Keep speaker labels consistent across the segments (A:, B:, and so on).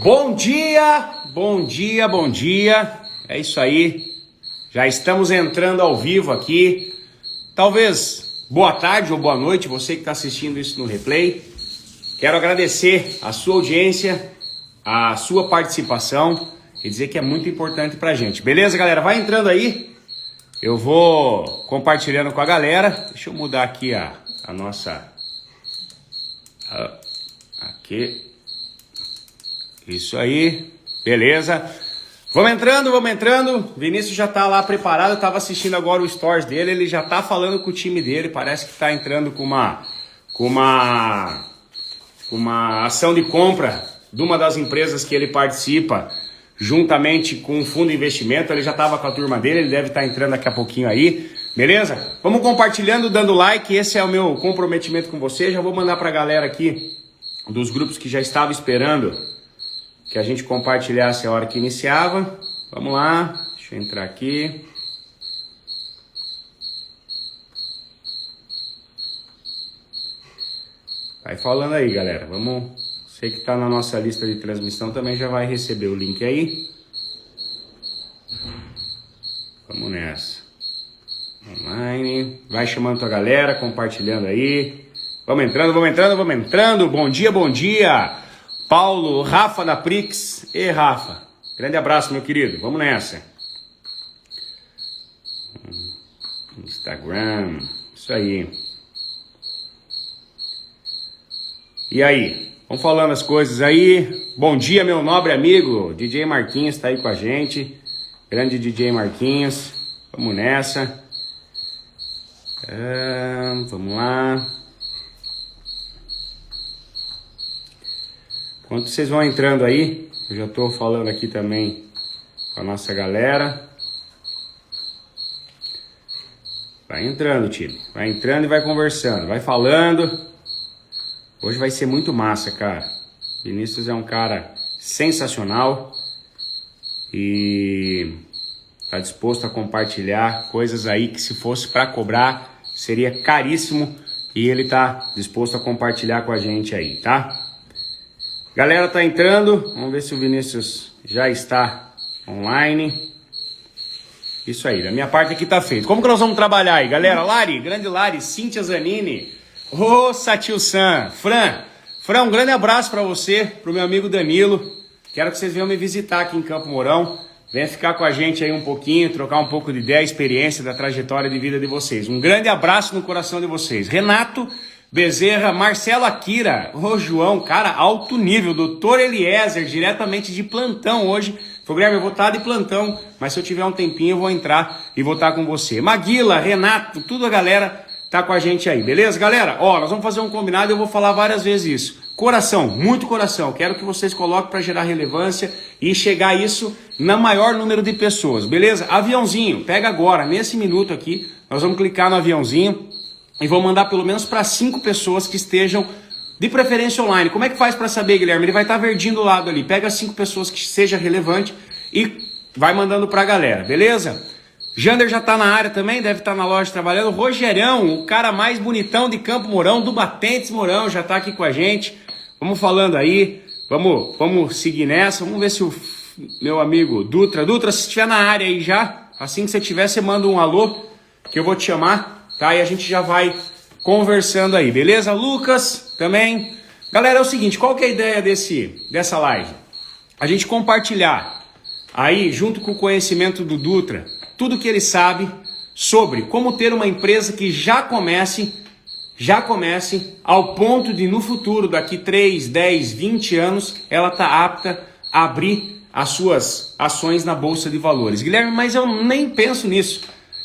A: Bom dia, bom dia, bom dia. É isso aí. Já estamos entrando ao vivo aqui. Talvez boa tarde ou boa noite, você que está assistindo isso no replay. Quero agradecer a sua audiência, a sua participação e dizer que é muito importante pra gente. Beleza, galera? Vai entrando aí. Eu vou compartilhando com a galera. Deixa eu mudar aqui a nossa... Aqui. Isso aí. Beleza. Vamos entrando. Vinícius já tá lá preparado. Eu tava assistindo agora o stories dele. Ele já tá falando com o time dele. Parece que tá entrando com uma ação de compra de uma das empresas que ele participa, juntamente com um fundo de investimento. Ele já estava com a turma dele, ele deve estar entrando daqui a pouquinho aí, beleza? Vamos compartilhando, dando like, esse é o meu comprometimento com você. Já vou mandar para a galera aqui dos grupos que já estavam esperando que a gente compartilhasse a hora que iniciava. Vamos lá, deixa eu entrar aqui. Vai falando aí, galera. Vamos. Você que está na nossa lista de transmissão também já vai receber o link aí. Vamos nessa. Online. Vai chamando tua galera, compartilhando aí. Vamos entrando. Bom dia. Paulo, Rafa da Prix. E Rafa, grande abraço, meu querido. Vamos nessa. Instagram. Isso aí. E aí, vamos falando as coisas aí. Bom dia, meu nobre amigo, DJ Marquinhos tá aí com a gente. Grande DJ Marquinhos. Vamos nessa. Vamos lá. Enquanto vocês vão entrando aí, eu já tô falando aqui também com a nossa galera. Vai entrando, time. Vai entrando e vai conversando. Vai falando. Hoje vai ser muito massa, cara. Vinícius é um cara sensacional e tá disposto a compartilhar coisas aí que, se fosse para cobrar, seria caríssimo, e ele tá disposto a compartilhar com a gente aí, tá? Galera tá entrando, vamos ver se o Vinícius já está online. Isso aí, da minha parte aqui tá feito. Como que nós vamos trabalhar aí, galera? Lari, grande Lari, Cíntia Zanini, ô Satil-san, Fran, um grande abraço para você, pro meu amigo Danilo. Quero que vocês venham me visitar aqui em Campo Mourão. Venha ficar com a gente aí um pouquinho, trocar um pouco de ideia, experiência da trajetória de vida de vocês. Um grande abraço no coração de vocês. Renato Bezerra, Marcelo Akira, ô João, cara, alto nível. Doutor Eliezer, diretamente de plantão hoje. Foi, Guilherme, eu vou estar de plantão, mas se eu tiver um tempinho eu vou entrar e vou estar com você. Maguila, Renato, tudo a galera tá com a gente aí, beleza, galera? Ó, nós vamos fazer um combinado e eu vou falar várias vezes isso. Coração, muito coração. Quero que vocês coloquem para gerar relevância e chegar a isso na maior número de pessoas, beleza? Aviãozinho, pega agora, nesse minuto aqui, nós vamos clicar no aviãozinho e vou mandar pelo menos para 5 pessoas que estejam de preferência online. Como é que faz para saber, Guilherme? Ele vai estar verdinho do lado ali. Pega 5 pessoas que seja relevante e vai mandando para a galera, beleza? Jander já tá na área também, deve estar na loja trabalhando. Rogerão, o cara mais bonitão de Campo Mourão, do Batentes Mourão, já tá aqui com a gente. Vamos falando aí, vamos seguir nessa. Vamos ver se o meu amigo Dutra, se estiver na área aí já, assim que você tiver, você manda um alô, que eu vou te chamar, tá? E a gente já vai conversando aí, beleza? Lucas também. Galera, é o seguinte, qual que é a ideia dessa live? A gente compartilhar aí, junto com o conhecimento do Dutra, tudo que ele sabe sobre como ter uma empresa que já comece ao ponto de, no futuro, daqui 3, 10, 20 anos, ela tá apta a abrir as suas ações na Bolsa de Valores. Guilherme, mas eu nem penso nisso.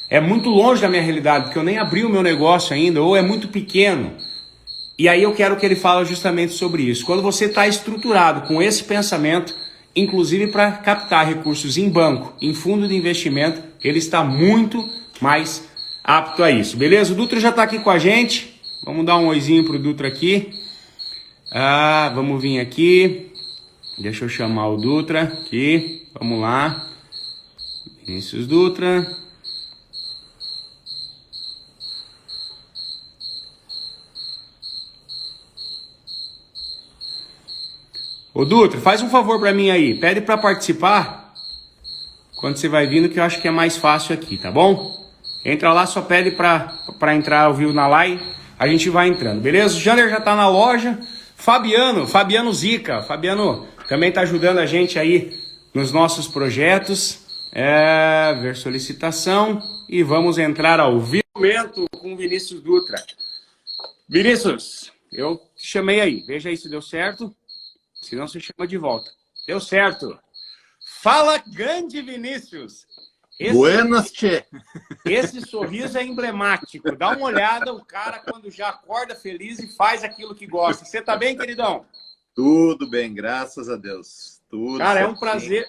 A: É muito longe da minha realidade, porque eu nem abri o meu negócio ainda, ou é muito pequeno. E aí eu quero que ele fale justamente sobre isso. Quando você está estruturado com esse pensamento, inclusive para captar recursos em banco, em fundo de investimento, ele está muito mais apto a isso, beleza? O Dutra já está aqui com a gente, vamos dar um oizinho pro Dutra aqui. Vamos vir aqui, deixa eu chamar o Dutra aqui, vamos lá. Vinícius Dutra. Ô Dutra, faz um favor pra mim aí. Pede pra participar quando você vai vindo, que eu acho que é mais fácil aqui, tá bom? Entra lá, só pede pra entrar ao vivo na live. A gente vai entrando, beleza? O Jander já tá na loja. Fabiano Zica. Fabiano também tá ajudando a gente aí nos nossos projetos. Ver solicitação. E vamos entrar ao vivo com o Vinícius Dutra. Vinícius, eu te chamei aí. Veja aí se deu certo. Senão você chama de volta. Deu certo. Fala, grande Vinícius.
B: Buenas, tchê.
A: Esse sorriso é emblemático. Dá uma olhada, o cara quando já acorda feliz e faz aquilo que gosta. Você tá bem, queridão?
B: Tudo bem, graças a Deus. Tudo
A: cara,
B: certinho.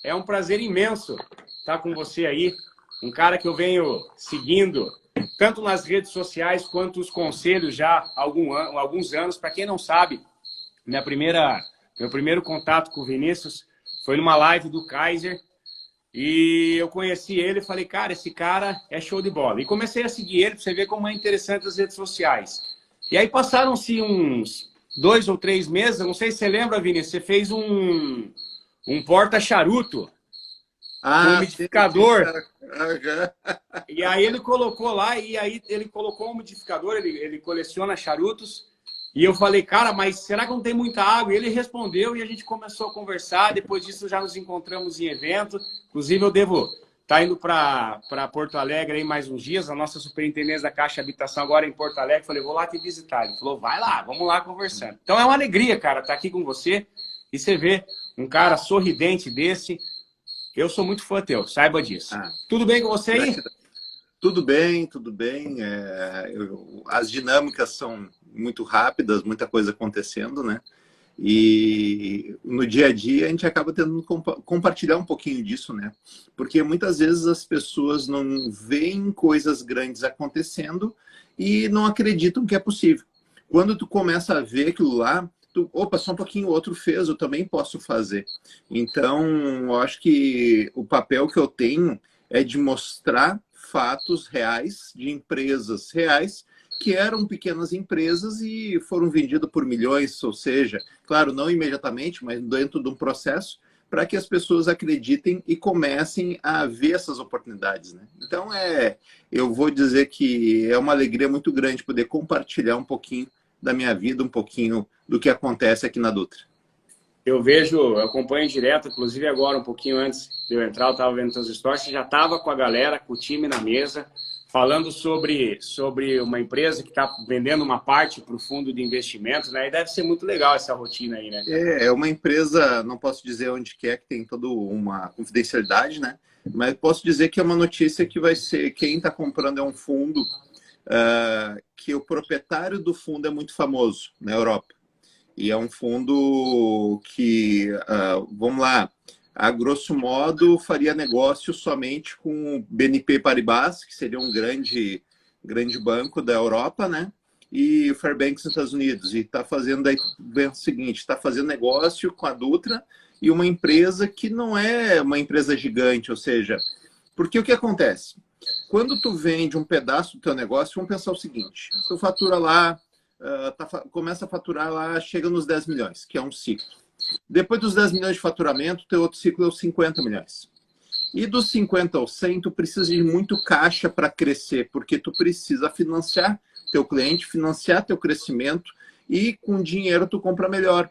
A: é um prazer imenso estar com você aí. Um cara que eu venho seguindo, tanto nas redes sociais quanto os conselhos já há alguns anos. Para quem não sabe, meu primeiro contato com o Vinícius foi numa live do Kaiser. E eu conheci ele e falei, cara, esse cara é show de bola. E comecei a seguir ele para você ver como é interessante as redes sociais. E aí passaram-se uns 2 ou 3 meses, eu não sei se você lembra, Vinícius, você fez um porta-charuto, um umidificador. E aí ele colocou lá, e aí ele colocou o umidificador, ele coleciona charutos. E eu falei, cara, mas será que não tem muita água? E ele respondeu e a gente começou a conversar. Depois disso já nos encontramos em evento. Inclusive eu devo estar indo para Porto Alegre aí mais uns dias. A nossa superintendência da Caixa de Habitação agora em Porto Alegre. Falei, vou lá te visitar. Ele falou, vai lá, vamos lá conversando. Então é uma alegria, cara, estar aqui com você. E você vê um cara sorridente desse. Eu sou muito fã teu, saiba disso. Tudo bem com você aí?
B: Tudo bem, tudo bem. As dinâmicas são muito rápidas, muita coisa acontecendo, né? E no dia a dia a gente acaba tendo que compartilhar um pouquinho disso, né? Porque muitas vezes as pessoas não veem coisas grandes acontecendo e não acreditam que é possível. Quando tu começa a ver aquilo lá, opa, só um pouquinho o outro fez, eu também posso fazer. Então, eu acho que o papel que eu tenho é de mostrar fatos reais de empresas reais que eram pequenas empresas e foram vendidas por milhões, ou seja, claro, não imediatamente, mas dentro de um processo, para que as pessoas acreditem e comecem a ver essas oportunidades, né? Então, eu vou dizer que é uma alegria muito grande poder compartilhar um pouquinho da minha vida, um pouquinho do que acontece aqui na Dutra.
A: Eu acompanho direto, inclusive agora, um pouquinho antes de eu entrar, eu estava vendo seus stories, você já estava com a galera, com o time na mesa, falando sobre uma empresa que está vendendo uma parte para o fundo de investimentos, né? E deve ser muito legal essa rotina aí, né?
B: É uma empresa, não posso dizer onde que tem toda uma confidencialidade, né? Mas posso dizer que é uma notícia que vai ser, quem está comprando é um fundo, que o proprietário do fundo é muito famoso na Europa. E é um fundo que, vamos lá, a grosso modo, faria negócio somente com o BNP Paribas, que seria um grande banco da Europa, né? E o Fairbanks nos Estados Unidos. E está fazendo aí o seguinte, está fazendo negócio com a Dutra e uma empresa que não é uma empresa gigante, ou seja, porque o que acontece? Quando tu vende um pedaço do teu negócio, vamos pensar o seguinte, tu fatura lá, começa a faturar lá, chega nos 10 milhões, que é um ciclo. Depois dos 10 milhões de faturamento, teu outro ciclo é os 50 milhões. E dos 50 ao 100, tu precisa de muito caixa para crescer, porque tu precisa financiar teu cliente, financiar teu crescimento e com dinheiro tu compra melhor.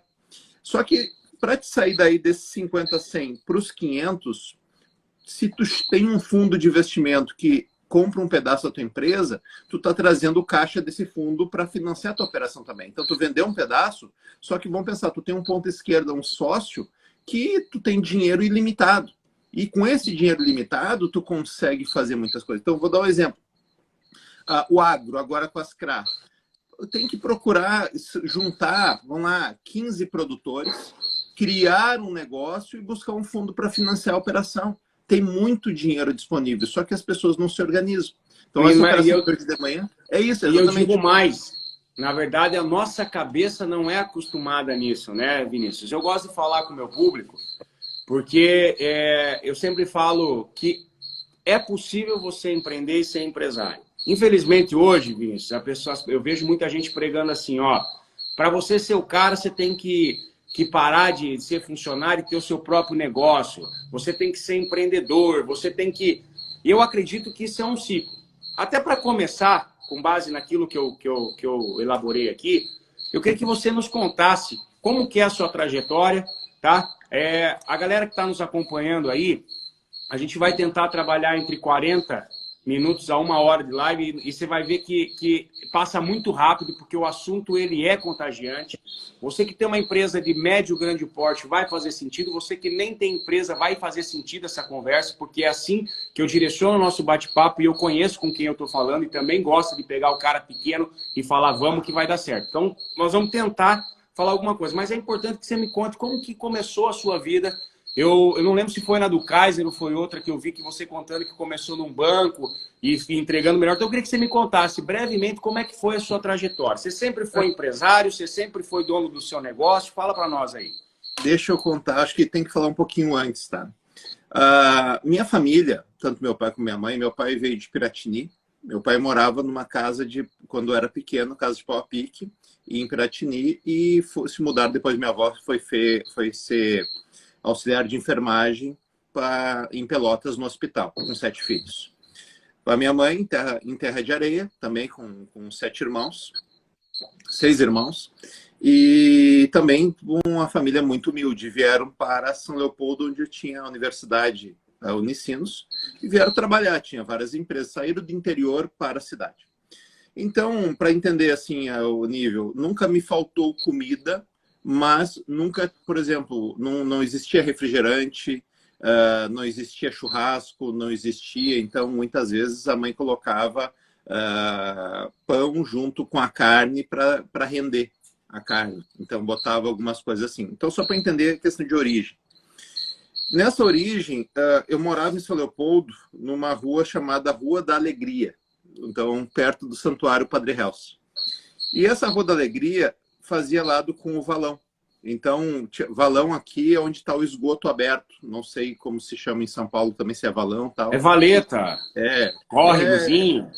B: Só que para te sair daí desses 50 a 100 para os 500, se tu tem um fundo de investimento que compra um pedaço da tua empresa, tu está trazendo caixa desse fundo para financiar a tua operação também. Então, tu vendeu um pedaço, só que vamos pensar, tu tem um ponto esquerdo, um sócio, que tu tem dinheiro ilimitado. E com esse dinheiro limitado, tu consegue fazer muitas coisas. Então, vou dar um exemplo. O agro, agora com as CRA. Tem que procurar juntar, vamos lá, 15 produtores, criar um negócio e buscar um fundo para financiar a operação. Tem muito dinheiro disponível, só que as pessoas não se organizam. Então, essa operação de manhã é isso, exatamente.
A: E eu digo mais, na verdade, a nossa cabeça não é acostumada nisso, né, Vinícius? Eu gosto de falar com o meu público, porque eu sempre falo que é possível você empreender e ser empresário. Infelizmente, hoje, Vinícius, eu vejo muita gente pregando assim, ó, para você ser o cara, você tem que que parar de ser funcionário e ter o seu próprio negócio. Você tem que ser empreendedor, você tem que... Eu acredito que isso é um ciclo. Até para começar, com base naquilo que eu elaborei aqui, eu queria que você nos contasse como que é a sua trajetória, tá? A galera que está nos acompanhando aí, a gente vai tentar trabalhar entre 40 minutos a 1 hora de live e você vai ver que passa muito rápido, porque o assunto ele é contagiante. Você que tem uma empresa de médio e grande porte vai fazer sentido, você que nem tem empresa vai fazer sentido essa conversa, porque é assim que eu direciono o nosso bate-papo e eu conheço com quem eu estou falando e também gosto de pegar o cara pequeno e falar vamos que vai dar certo. Então nós vamos tentar falar alguma coisa, mas é importante que você me conte como que começou a sua vida. Eu não lembro se foi na do Kaiser ou foi outra que eu vi que você contando que começou num banco e entregando melhor. Então eu queria que você me contasse brevemente como é que foi a sua trajetória. Você sempre foi empresário? Você sempre foi dono do seu negócio? Fala para nós aí.
B: Deixa eu contar, acho que tem que falar um pouquinho antes, tá? Minha família, tanto meu pai como minha mãe, meu pai veio de Piratini. Meu pai morava numa casa quando eu era pequeno, casa de pau a pique, em Piratini, e se mudar depois minha avó foi ser auxiliar de enfermagem em Pelotas, no hospital, com 7 filhos. A minha mãe, em Terra de Areia, também com 6 irmãos, e também uma família muito humilde. Vieram para São Leopoldo, onde eu tinha a universidade, a Unicinos, e vieram trabalhar. Tinha várias empresas, saíram do interior para a cidade. Então, para entender assim o nível, nunca me faltou comida, mas nunca, por exemplo, não existia refrigerante, não existia churrasco, não existia. Então, muitas vezes a mãe colocava pão junto com a carne para render a carne. Então, botava algumas coisas assim. Então, só para entender a questão de origem. Nessa origem, eu morava em São Leopoldo, numa rua chamada Rua da Alegria, então perto do Santuário Padre Helso. E essa Rua da Alegria fazia lado com o valão. Então, valão aqui é onde está o esgoto aberto. Não sei como se chama em São Paulo também, se é valão tal.
A: É valeta. Corre, riozinho.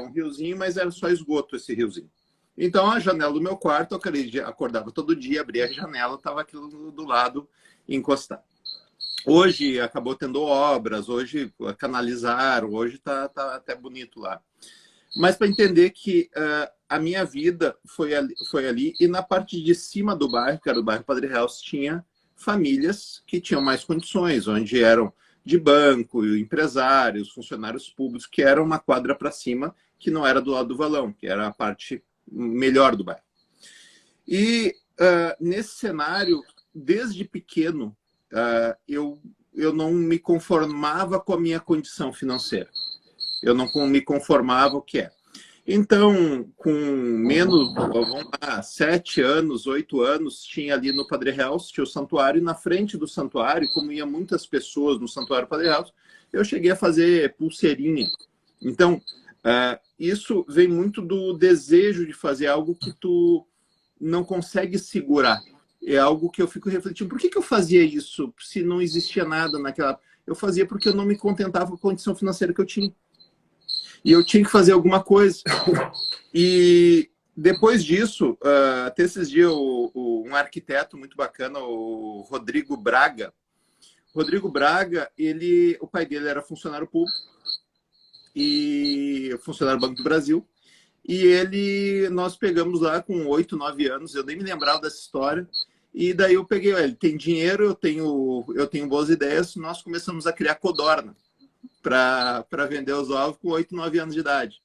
B: Um riozinho, mas era só esgoto esse riozinho. Então, a janela do meu quarto, eu acordava todo dia, abria a janela, estava aquilo do lado encostado. Hoje acabou tendo obras, hoje canalizaram, hoje está até bonito lá. Mas para entender que a minha vida foi ali, e na parte de cima do bairro, que era o bairro Padre Helso, tinha famílias que tinham mais condições, onde eram de banco, empresários, funcionários públicos, que era uma quadra para cima, que não era do lado do valão, que era a parte melhor do bairro. E nesse cenário, desde pequeno, eu não me conformava com a minha condição financeira. Eu não me conformava o que é. Então, com menos, vamos lá, 7 anos, 8 anos, tinha ali no Padre Helso, tinha o santuário, e na frente do santuário, como ia muitas pessoas no santuário Padre Helso, eu cheguei a fazer pulseirinha. Então, isso vem muito do desejo de fazer algo que tu não consegue segurar. É algo que eu fico refletindo. Por que eu fazia isso se não existia nada naquela... Eu fazia porque eu não me contentava com a condição financeira que eu tinha. E eu tinha que fazer alguma coisa. E depois disso, até esses dias, um arquiteto muito bacana, o Rodrigo Braga. Rodrigo Braga, o pai dele era funcionário público, e funcionário do Banco do Brasil. E nós pegamos lá com 8, 9 anos, eu nem me lembrava dessa história. E daí eu peguei, ele tem dinheiro, eu tenho boas ideias, nós começamos a criar codorna para vender os ovos com 8, 9 anos de idade.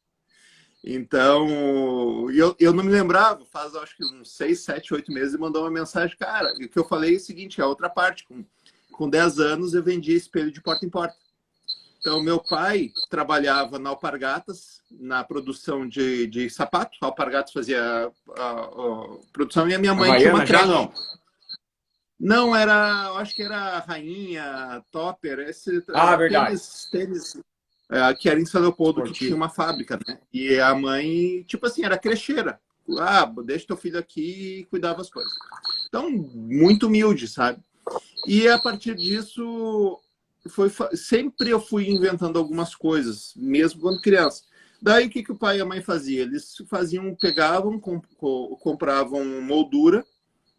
B: Então, eu não me lembrava, faz acho que uns 6, 7, 8 meses, e mandou uma mensagem, cara, o que eu falei é o seguinte, a outra parte, com 10 anos eu vendia espelho de porta em porta. Então, meu pai trabalhava na Alpargatas, na produção de sapato. A Alpargatas fazia a produção, e a minha mãe tinha uma creche.
A: Não.
B: Não, eu acho que era Rainha, Topper,
A: verdade.
B: Tênis, que era em São Leopoldo, que tinha uma fábrica, né? E a mãe, tipo assim, era crecheira. Deixa teu filho aqui e cuidava das coisas. Então, muito humilde, sabe? E a partir disso, sempre eu fui inventando algumas coisas, mesmo quando criança. Daí, o que o pai e a mãe faziam? Eles pegavam, compravam moldura,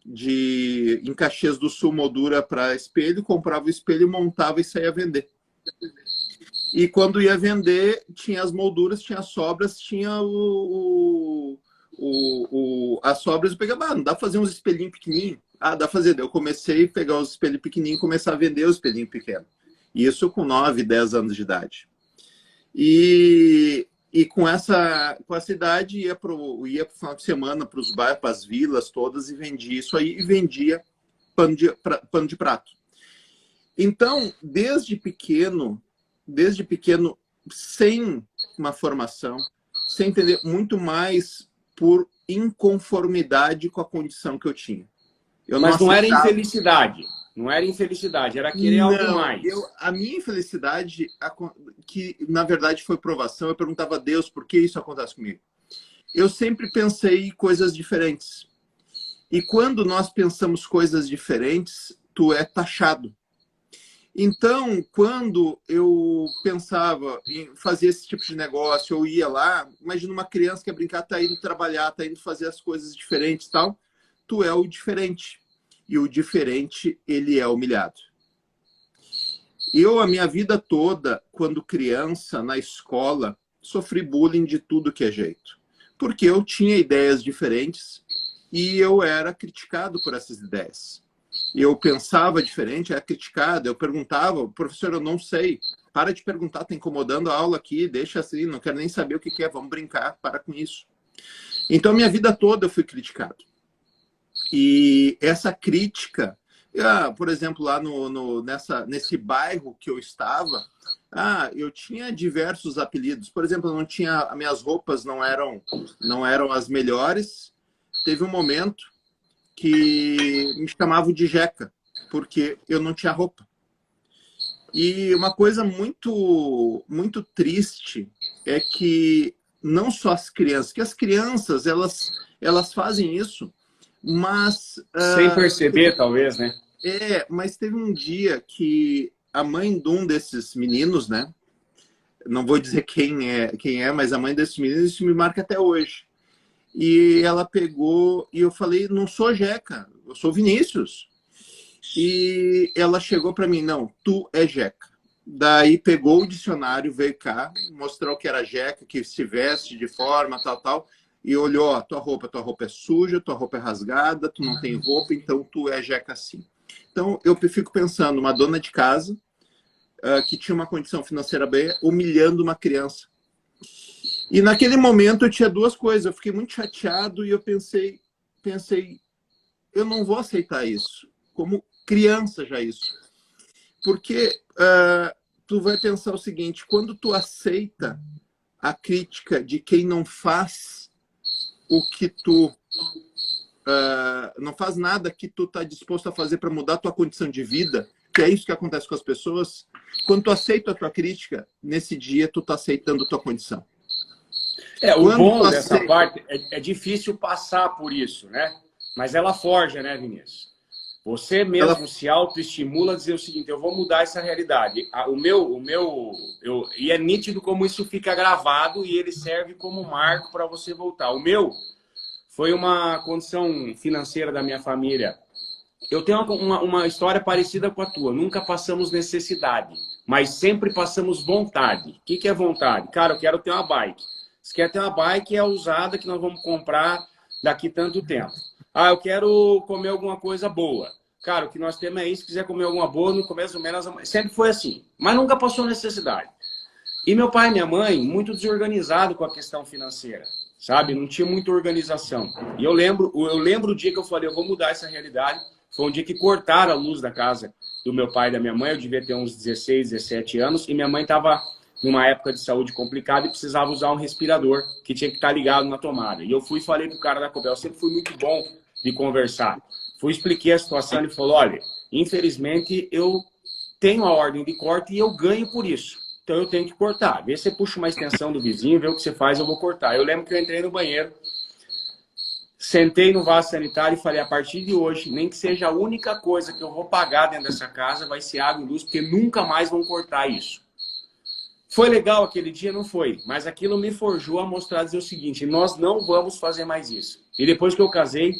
B: em Caxias do Sul, moldura para espelho, comprava o espelho, montava e saía vender. E quando ia vender, tinha as molduras, tinha as sobras, tinha as sobras. Eu pegava, não dá pra fazer uns espelhinhos pequenininhos? Ah, dá pra fazer. Eu comecei a pegar os espelhos pequenininhos e começar a vender os espelhinhos pequenos. Isso com 9, 10 anos de idade. E com essa idade, ia pro final de semana para os bairros, para as vilas todas, e vendia isso aí, e vendia pano de prato. Então, desde pequeno, sem uma formação, sem entender, muito mais por inconformidade com a condição que eu tinha.
A: Mas não era infelicidade. Não era infelicidade, era querer algo mais.
B: A minha infelicidade, que na verdade foi provação, eu perguntava a Deus por que isso acontece comigo. Eu sempre pensei coisas diferentes. E quando nós pensamos coisas diferentes, tu é taxado. Então, quando eu pensava em fazer esse tipo de negócio, eu ia lá, imagina uma criança que quer brincar, tá indo trabalhar, tá indo fazer as coisas diferentes e tal, tu é o diferente. E o diferente, ele é humilhado. Eu, a minha vida toda, quando criança, na escola, sofri bullying de tudo que é jeito. Porque eu tinha ideias diferentes e eu era criticado por essas ideias. Eu pensava diferente, era criticado, eu perguntava, professor, eu não sei, para de perguntar, tá incomodando a aula aqui, deixa assim, não quero nem saber o que é, vamos brincar, para com isso. Então, minha vida toda eu fui criticado. E essa crítica, por exemplo, lá nesse bairro que eu estava, eu tinha diversos apelidos. Por exemplo, eu não tinha, as minhas roupas não eram as melhores. Teve um momento que me chamavam de Jeca, porque eu não tinha roupa. E uma coisa muito, muito triste é que não só as crianças, que as crianças, elas fazem isso, mas...
A: sem perceber, talvez, né?
B: Mas teve um dia que a mãe de um desses meninos, né? Não vou dizer quem é, mas a mãe desses meninos, isso me marca até hoje. E ela pegou, e eu falei, não sou Jeca, eu sou Vinícius. E ela chegou para mim, não, tu é Jeca. Daí pegou o dicionário, veio cá, mostrou que era Jeca, que se veste de forma, tal, e olhou, ó, tua roupa é suja, tua roupa é rasgada, tu não tem roupa, então tu é Jeca sim. Então eu fico pensando, uma dona de casa que tinha uma condição financeira bem, humilhando uma criança. E naquele momento eu tinha duas coisas, eu fiquei muito chateado e eu pensei, eu não vou aceitar isso, como criança já isso. Porque tu vai pensar o seguinte, quando tu aceita a crítica de quem não faz o que tu... não faz nada que tu tá disposto a fazer para mudar a tua condição de vida, que é isso que acontece com as pessoas, quando tu aceita a tua crítica, nesse dia tu tá aceitando a tua condição.
A: O bom dessa parte é difícil passar por isso, né? Mas ela forja, né, Vinícius? Você mesmo se autoestimula a dizer o seguinte, eu vou mudar essa realidade. E é nítido como isso fica gravado e ele serve como marco para você voltar. O meu foi uma condição financeira da minha família. Eu tenho uma história parecida com a tua. Nunca passamos necessidade, mas sempre passamos vontade. O que é vontade? Cara, eu quero ter uma bike. Você quer ter uma bike, é usada que nós vamos comprar daqui tanto tempo. Eu quero comer alguma coisa boa. Cara, o que nós temos é isso. Se quiser comer alguma boa, no começo menos. Sempre foi assim. Mas nunca passou necessidade. E meu pai e minha mãe, muito desorganizado com a questão financeira. Sabe? Não tinha muita organização. E eu lembro o dia que eu falei, eu vou mudar essa realidade. Foi um dia que cortaram a luz da casa do meu pai e da minha mãe. Eu devia ter uns 16, 17 anos. E minha mãe estava numa época de saúde complicada e precisava usar um respirador que tinha que estar ligado na tomada. E eu fui e falei pro cara da Cobel, eu sempre fui muito bom de conversar. Expliquei a situação, ele falou, olha, infelizmente eu tenho a ordem de corte e eu ganho por isso. Então eu tenho que cortar. Vê se você puxa uma extensão do vizinho, vê o que você faz, eu vou cortar. Eu lembro que eu entrei no banheiro, sentei no vaso sanitário e falei, a partir de hoje, nem que seja a única coisa que eu vou pagar dentro dessa casa, vai ser água e luz, porque nunca mais vão cortar isso. Foi legal aquele dia? Não foi. Mas aquilo me forjou a mostrar, dizer o seguinte, nós não vamos fazer mais isso. E depois que eu casei,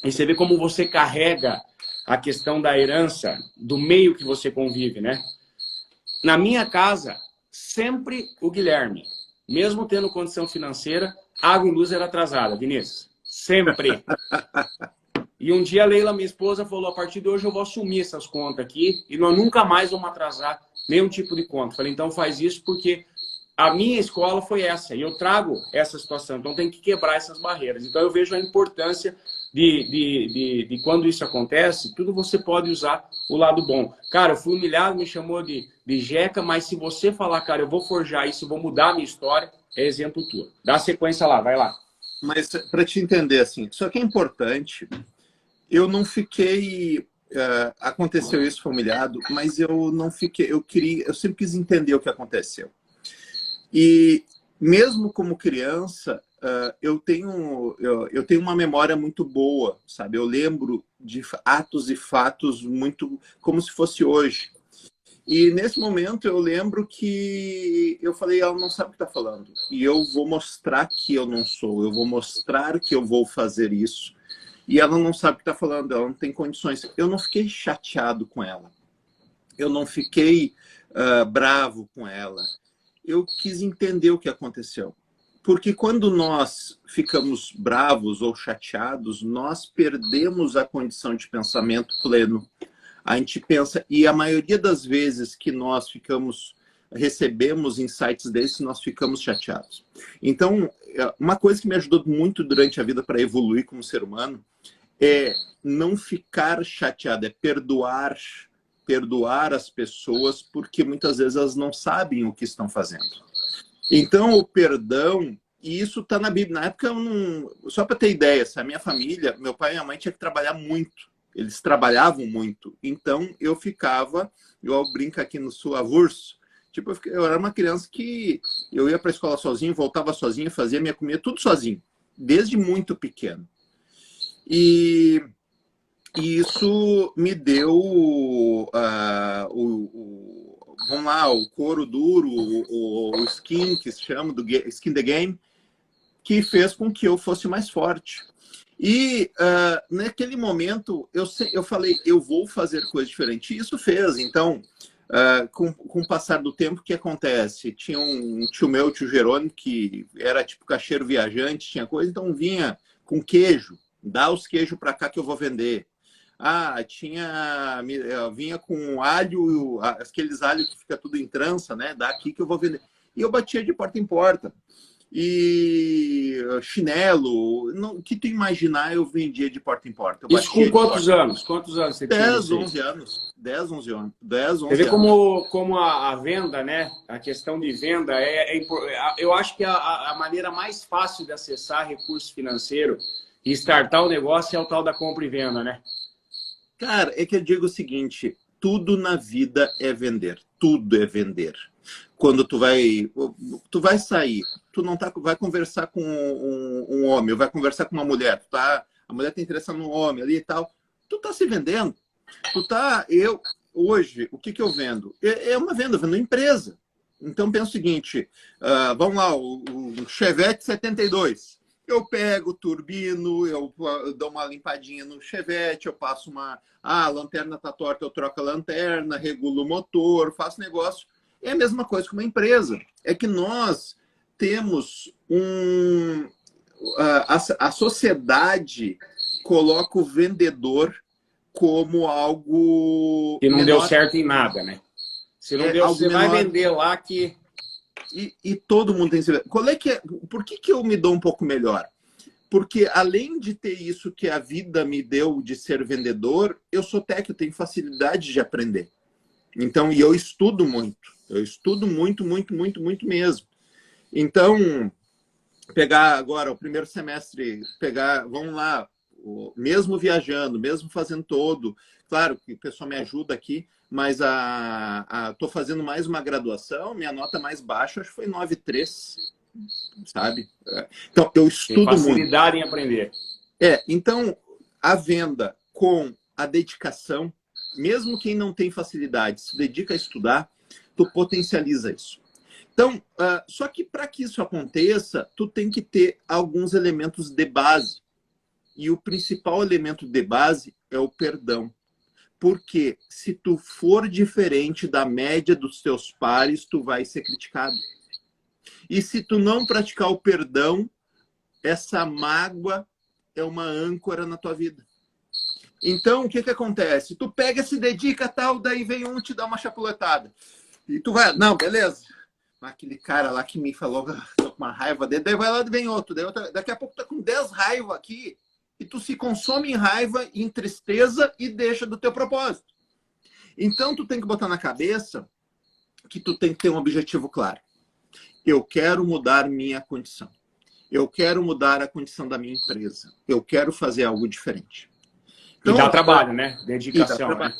A: E você vê como você carrega a questão da herança do meio que você convive, né? Na minha casa, sempre o Guilherme, mesmo tendo condição financeira, água e luz era atrasada, Vinícius. Sempre. E um dia a Leila, minha esposa, falou, a partir de hoje eu vou assumir essas contas aqui e nós nunca mais vamos atrasar nenhum tipo de conta. Falei, então faz isso porque a minha escola foi essa e eu trago essa situação. Então tem que quebrar essas barreiras. Então eu vejo a importância de quando isso acontece, tudo você pode usar o lado bom. Cara, eu fui humilhado, me chamou de jeca, mas se você falar, cara, eu vou forjar isso, vou mudar a minha história, é exemplo tudo. Dá sequência lá, vai lá.
B: Mas para te entender, assim, só que é importante, eu não fiquei... aconteceu isso, foi humilhado, mas eu não fiquei... Eu sempre quis entender o que aconteceu. E mesmo como criança, eu tenho uma memória muito boa, sabe? Eu lembro de atos e fatos muito como se fosse hoje. E nesse momento eu lembro que eu falei, ela não sabe o que está falando. E eu vou mostrar que eu não sou, eu vou mostrar que eu vou fazer isso. E ela não sabe o que está falando, ela não tem condições. Eu não fiquei chateado com ela. Eu não fiquei bravo com ela. Eu quis entender o que aconteceu. Porque quando nós ficamos bravos ou chateados, nós perdemos a condição de pensamento pleno. A gente pensa, e a maioria das vezes que nós recebemos insights desses, nós ficamos chateados. Então, uma coisa que me ajudou muito durante a vida para evoluir como ser humano é não ficar chateado, é perdoar as pessoas, porque muitas vezes elas não sabem o que estão fazendo. Então, o perdão, e isso está na Bíblia. Na época, só para ter ideia, a minha família, meu pai e minha mãe tinham que trabalhar muito. Eles trabalhavam muito. Então, eu brinco aqui no sul, avulso. Tipo, eu era uma criança que eu ia para a escola sozinho, voltava sozinho, fazia minha comida, tudo sozinho. Desde muito pequeno. E isso me deu vamos lá, o couro duro, o skin, que se chama, do skin the game, que fez com que eu fosse mais forte. E naquele momento eu falei, eu vou fazer coisa diferente. E isso fez. Então, com o passar do tempo, o que acontece? Tinha um tio meu, tio Jerônimo, que era tipo caixeiro viajante, tinha coisa, então vinha com queijo. Dá os queijos para cá que eu vou vender. Vinha com alho, aqueles alhos que fica tudo em trança, né? Dá aqui que eu vou vender. E eu batia de porta em porta. E chinelo, o que tu imaginar, eu vendia de porta em porta.
A: Isso com quantos anos? Quantos anos você tinha?
B: 10, 11 anos. 10, 11 anos. 10, 11
A: você vê
B: anos.
A: como a venda, né? A questão de venda eu acho que a maneira mais fácil de acessar recurso financeiro e startar o negócio é o tal da compra e venda, né?
B: Cara, é que eu digo o seguinte, tudo na vida é vender. Tudo é vender. Quando tu vai sair, tu não vai conversar com um homem, ou vai conversar com uma mulher, a mulher tem interesse no homem ali e tal, tu tá se vendendo. Hoje, o que eu vendo? É uma venda, eu vendo empresa. Então, pensa o seguinte, vamos lá, o Chevette 72. Eu pego, turbino, eu dou uma limpadinha no Chevette, eu passo a lanterna tá torta, eu troco a lanterna, regulo o motor, faço negócio. É a mesma coisa com uma empresa. É que nós temos a sociedade coloca o vendedor como algo
A: que não
B: menor.
A: Deu certo em nada, né? Se não deu, você vai vender lá que...
B: E todo mundo tem esse... Por que eu me dou um pouco melhor? Porque além de ter isso que a vida me deu de ser vendedor, eu sou técnico, eu tenho facilidade de aprender. Então, e eu estudo muito. Eu estudo muito, muito, muito, muito mesmo. Então, pegar agora o primeiro semestre, vamos lá, mesmo viajando, mesmo fazendo todo, claro que o pessoal me ajuda aqui, mas estou fazendo mais uma graduação, minha nota mais baixa acho que foi 9,3, sabe? Então, eu estudo muito.
A: Tem facilidade em aprender.
B: Então, a venda com a dedicação, mesmo quem não tem facilidade, se dedica a estudar, tu potencializa isso. Então, só que para que isso aconteça, tu tem que ter alguns elementos de base. E o principal elemento de base é o perdão. Porque se tu for diferente da média dos teus pares, tu vai ser criticado. E se tu não praticar o perdão, essa mágoa é uma âncora na tua vida. Então, o que acontece? Tu pega, se dedica, tal, daí vem um te dá uma chapuletada. E tu vai, não, beleza. Aquele cara lá que me falou, tô com uma raiva dele, daí vai lá e vem outro. Daqui a pouco tá com 10 raivas aqui e tu se consome em raiva, em tristeza e deixa do teu propósito. Então, tu tem que botar na cabeça que tu tem que ter um objetivo claro. Eu quero mudar minha condição. Eu quero mudar a condição da minha empresa. Eu quero fazer algo diferente.
A: Então, e dá trabalho, né? Dedicação, né?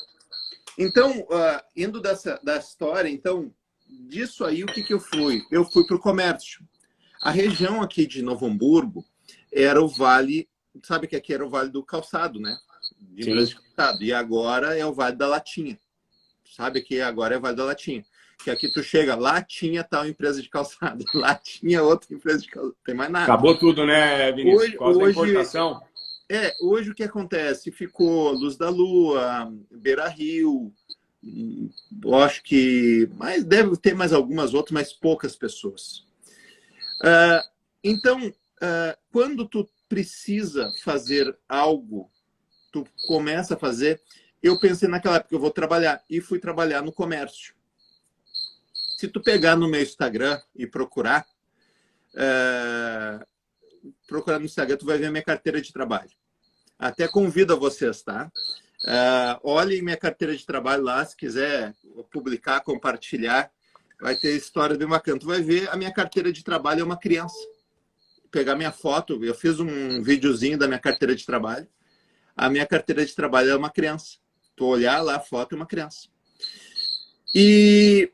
B: Então, indo da história, então, disso aí, o que eu fui? Eu fui para o comércio. A região aqui de Novo Hamburgo era o vale, sabe que aqui era o vale do calçado, né? De calçado. E agora é o vale da latinha. Sabe que agora é o vale da latinha. Que aqui tu chega, lá tinha tal empresa de calçado, lá tinha outra empresa de calçado, não tem mais nada.
A: Acabou tudo, né, Vinícius? Por causa da importação.
B: Hoje o que acontece? Ficou Luz da Lua, Beira Rio, eu acho que mas deve ter mais algumas outras, mas poucas pessoas. Então, quando tu precisa fazer algo, tu começa a fazer. Eu pensei naquela época, eu vou trabalhar, e fui trabalhar no comércio. Se tu pegar no meu Instagram e procurar no Instagram, tu vai ver a minha carteira de trabalho. Até convido a vocês, tá? Olhem minha carteira de trabalho lá, se quiser publicar, compartilhar, vai ter história bem bacana. Tu vai ver, a minha carteira de trabalho é uma criança. Pegar minha foto, eu fiz um videozinho da minha carteira de trabalho. A minha carteira de trabalho é uma criança. Tu olhar lá a foto, é uma criança. E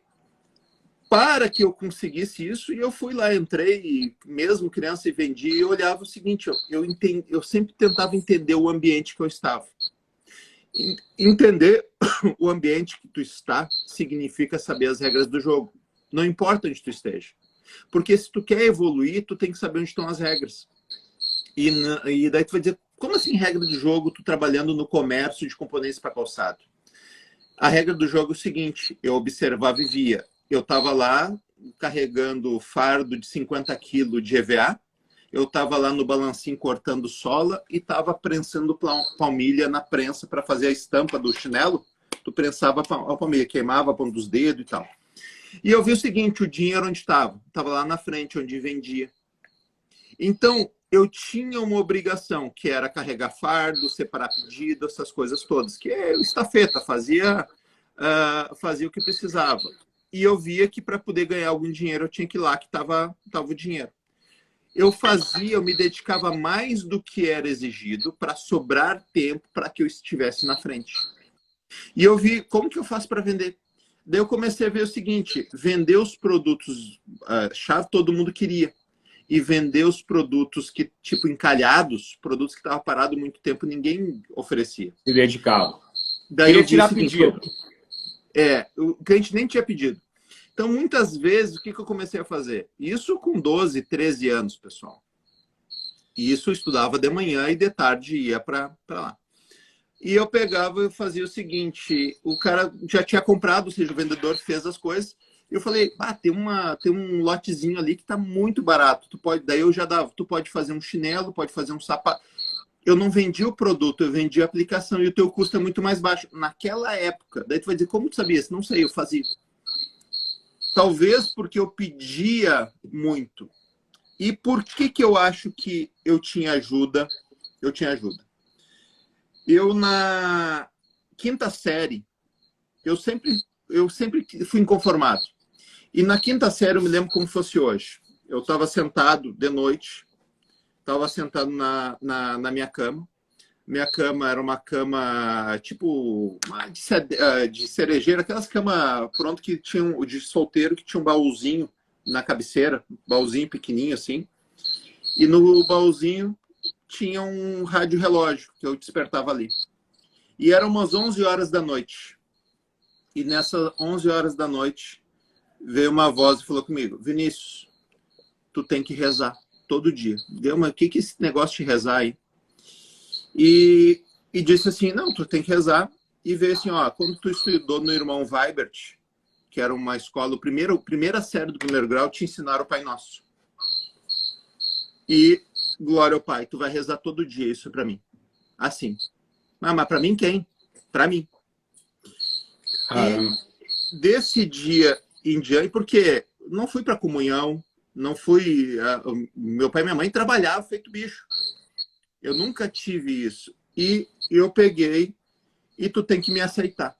B: para que eu conseguisse isso, e eu fui lá, entrei, e mesmo criança, e vendi, e olhava o seguinte, eu sempre tentava entender o ambiente que eu estava. Entender o ambiente que tu está significa saber as regras do jogo. Não importa onde tu esteja. Porque se tu quer evoluir, tu tem que saber onde estão as regras. E daí tu vai dizer, como assim regra de jogo, tu trabalhando no comércio de componentes para calçado? A regra do jogo é o seguinte, eu observava e via. Eu estava lá carregando fardo de 50 quilos de EVA, eu estava lá no balancinho cortando sola e estava prensando palmilha na prensa para fazer a estampa do chinelo. Tu prensava a palmilha, queimava a ponta dos dedos e tal. E eu vi o seguinte, o dinheiro onde estava? Estava lá na frente, onde vendia. Então, eu tinha uma obrigação, que era carregar fardo, separar pedido, essas coisas todas, que é estafeta, fazia o que precisava. E eu via que para poder ganhar algum dinheiro, eu tinha que ir lá que estava o dinheiro. Eu me dedicava mais do que era exigido para sobrar tempo para que eu estivesse na frente. E eu vi, como que eu faço para vender? Daí eu comecei a ver o seguinte, vender os produtos chave todo mundo queria. E vender os produtos que, tipo, encalhados, produtos que estavam parados muito tempo, ninguém oferecia.
A: Se dedicava.
B: Daí eu tirar pedido. O cliente nem tinha pedido. Então, muitas vezes, o que eu comecei a fazer? Isso com 12, 13 anos, pessoal. E isso eu estudava de manhã e de tarde ia para lá. E eu pegava e fazia o seguinte, o cara já tinha comprado, ou seja, o vendedor fez as coisas, e eu falei, tem um lotezinho ali que está muito barato, daí eu já dava, tu pode fazer um chinelo, pode fazer um sapato. Eu não vendi o produto, eu vendi a aplicação, e o teu custo é muito mais baixo. Naquela época, daí tu vai dizer, como tu sabia? Não sei, eu fazia. Talvez porque eu pedia muito. E por que eu acho que eu tinha ajuda? Eu, na quinta série, eu sempre fui inconformado. E na quinta série, eu me lembro como fosse hoje. Eu estava sentado de noite, estava sentado na minha cama. Minha cama era uma cama, tipo, de cerejeira, aquelas camas pronto que tinham, de solteiro, que tinha um baúzinho na cabeceira, baúzinho pequenininho assim. E no baúzinho tinha um rádio relógio, que eu despertava ali. E eram umas 11 horas da noite. E nessas 11 horas da noite, veio uma voz e falou comigo, Vinícius, tu tem que rezar todo dia. Deu, mas o que é esse negócio de rezar aí? E disse assim, não, tu tem que rezar e ver assim, ó, quando tu estudou no Irmão Weibert, que era uma escola, primeira série do primeiro grau, te ensinaram o Pai Nosso. E glória ao Pai, tu vai rezar todo dia isso para mim. Assim. Ah, mas para mim quem? Para mim.
A: Caramba.
B: E desse dia em diante, porque não fui para comunhão, não fui... meu pai e minha mãe trabalhavam feito bicho. Eu nunca tive isso. E eu peguei e tu tem que me aceitar.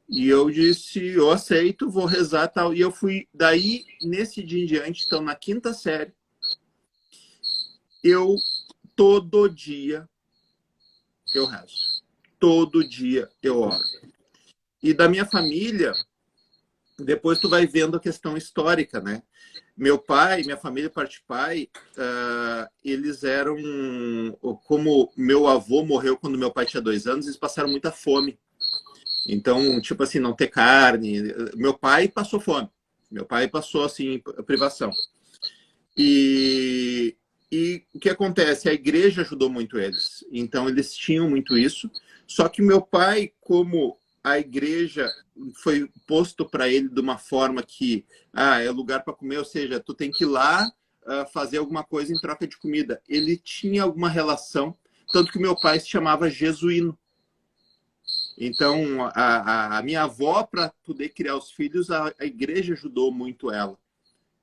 B: E eu disse, eu aceito, vou rezar e tal. E eu fui, daí, nesse dia em diante, então na quinta série, eu, todo dia, eu rezo. Todo dia eu oro. E da minha família, depois tu vai vendo a questão histórica, né? Meu pai, minha família parte de pai, eles eram... Como meu avô morreu quando meu pai tinha 2 anos, eles passaram muita fome. Então, tipo assim, não ter carne. Meu pai passou fome. Meu pai passou, assim, privação. E o que acontece? A igreja ajudou muito eles. Então, eles tinham muito isso. Só que meu pai, como a igreja foi posto para ele de uma forma que é lugar para comer, ou seja, tu tem que ir lá fazer alguma coisa em troca de comida. Ele tinha alguma relação, tanto que meu pai se chamava jesuíno. Então, a minha avó, para poder criar os filhos, a igreja ajudou muito ela,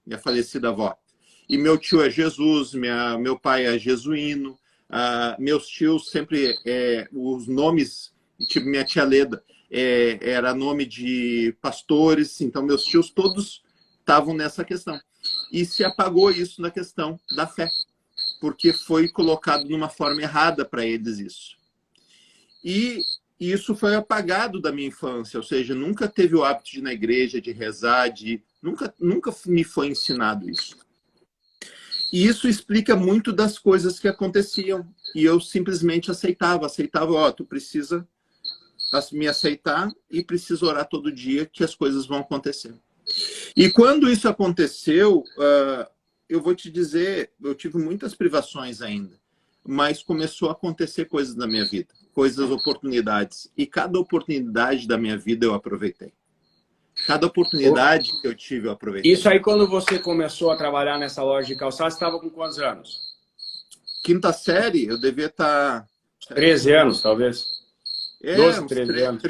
B: minha falecida avó. E meu tio é Jesus, meu pai é jesuíno, meus tios sempre, os nomes, tipo minha tia Leda, era nome de pastores, então meus tios todos estavam nessa questão. E se apagou isso na questão da fé, porque foi colocado de uma forma errada para eles isso. E isso foi apagado da minha infância, ou seja, nunca teve o hábito de ir na igreja, de rezar, nunca me foi ensinado isso. E isso explica muito das coisas que aconteciam. E eu simplesmente aceitava, ó, tu precisa me aceitar e precisa orar todo dia que as coisas vão acontecer. E quando isso aconteceu, eu vou te dizer, eu tive muitas privações ainda, mas começou a acontecer coisas na minha vida, coisas, oportunidades. E cada oportunidade da minha vida eu aproveitei. Cada oportunidade que eu tive, eu aproveitei.
A: Isso aí, quando você começou a trabalhar nessa loja de calçados, você estava com quantos anos?
B: Quinta série, eu devia estar...
A: 13 anos, talvez? 12, 13 anos.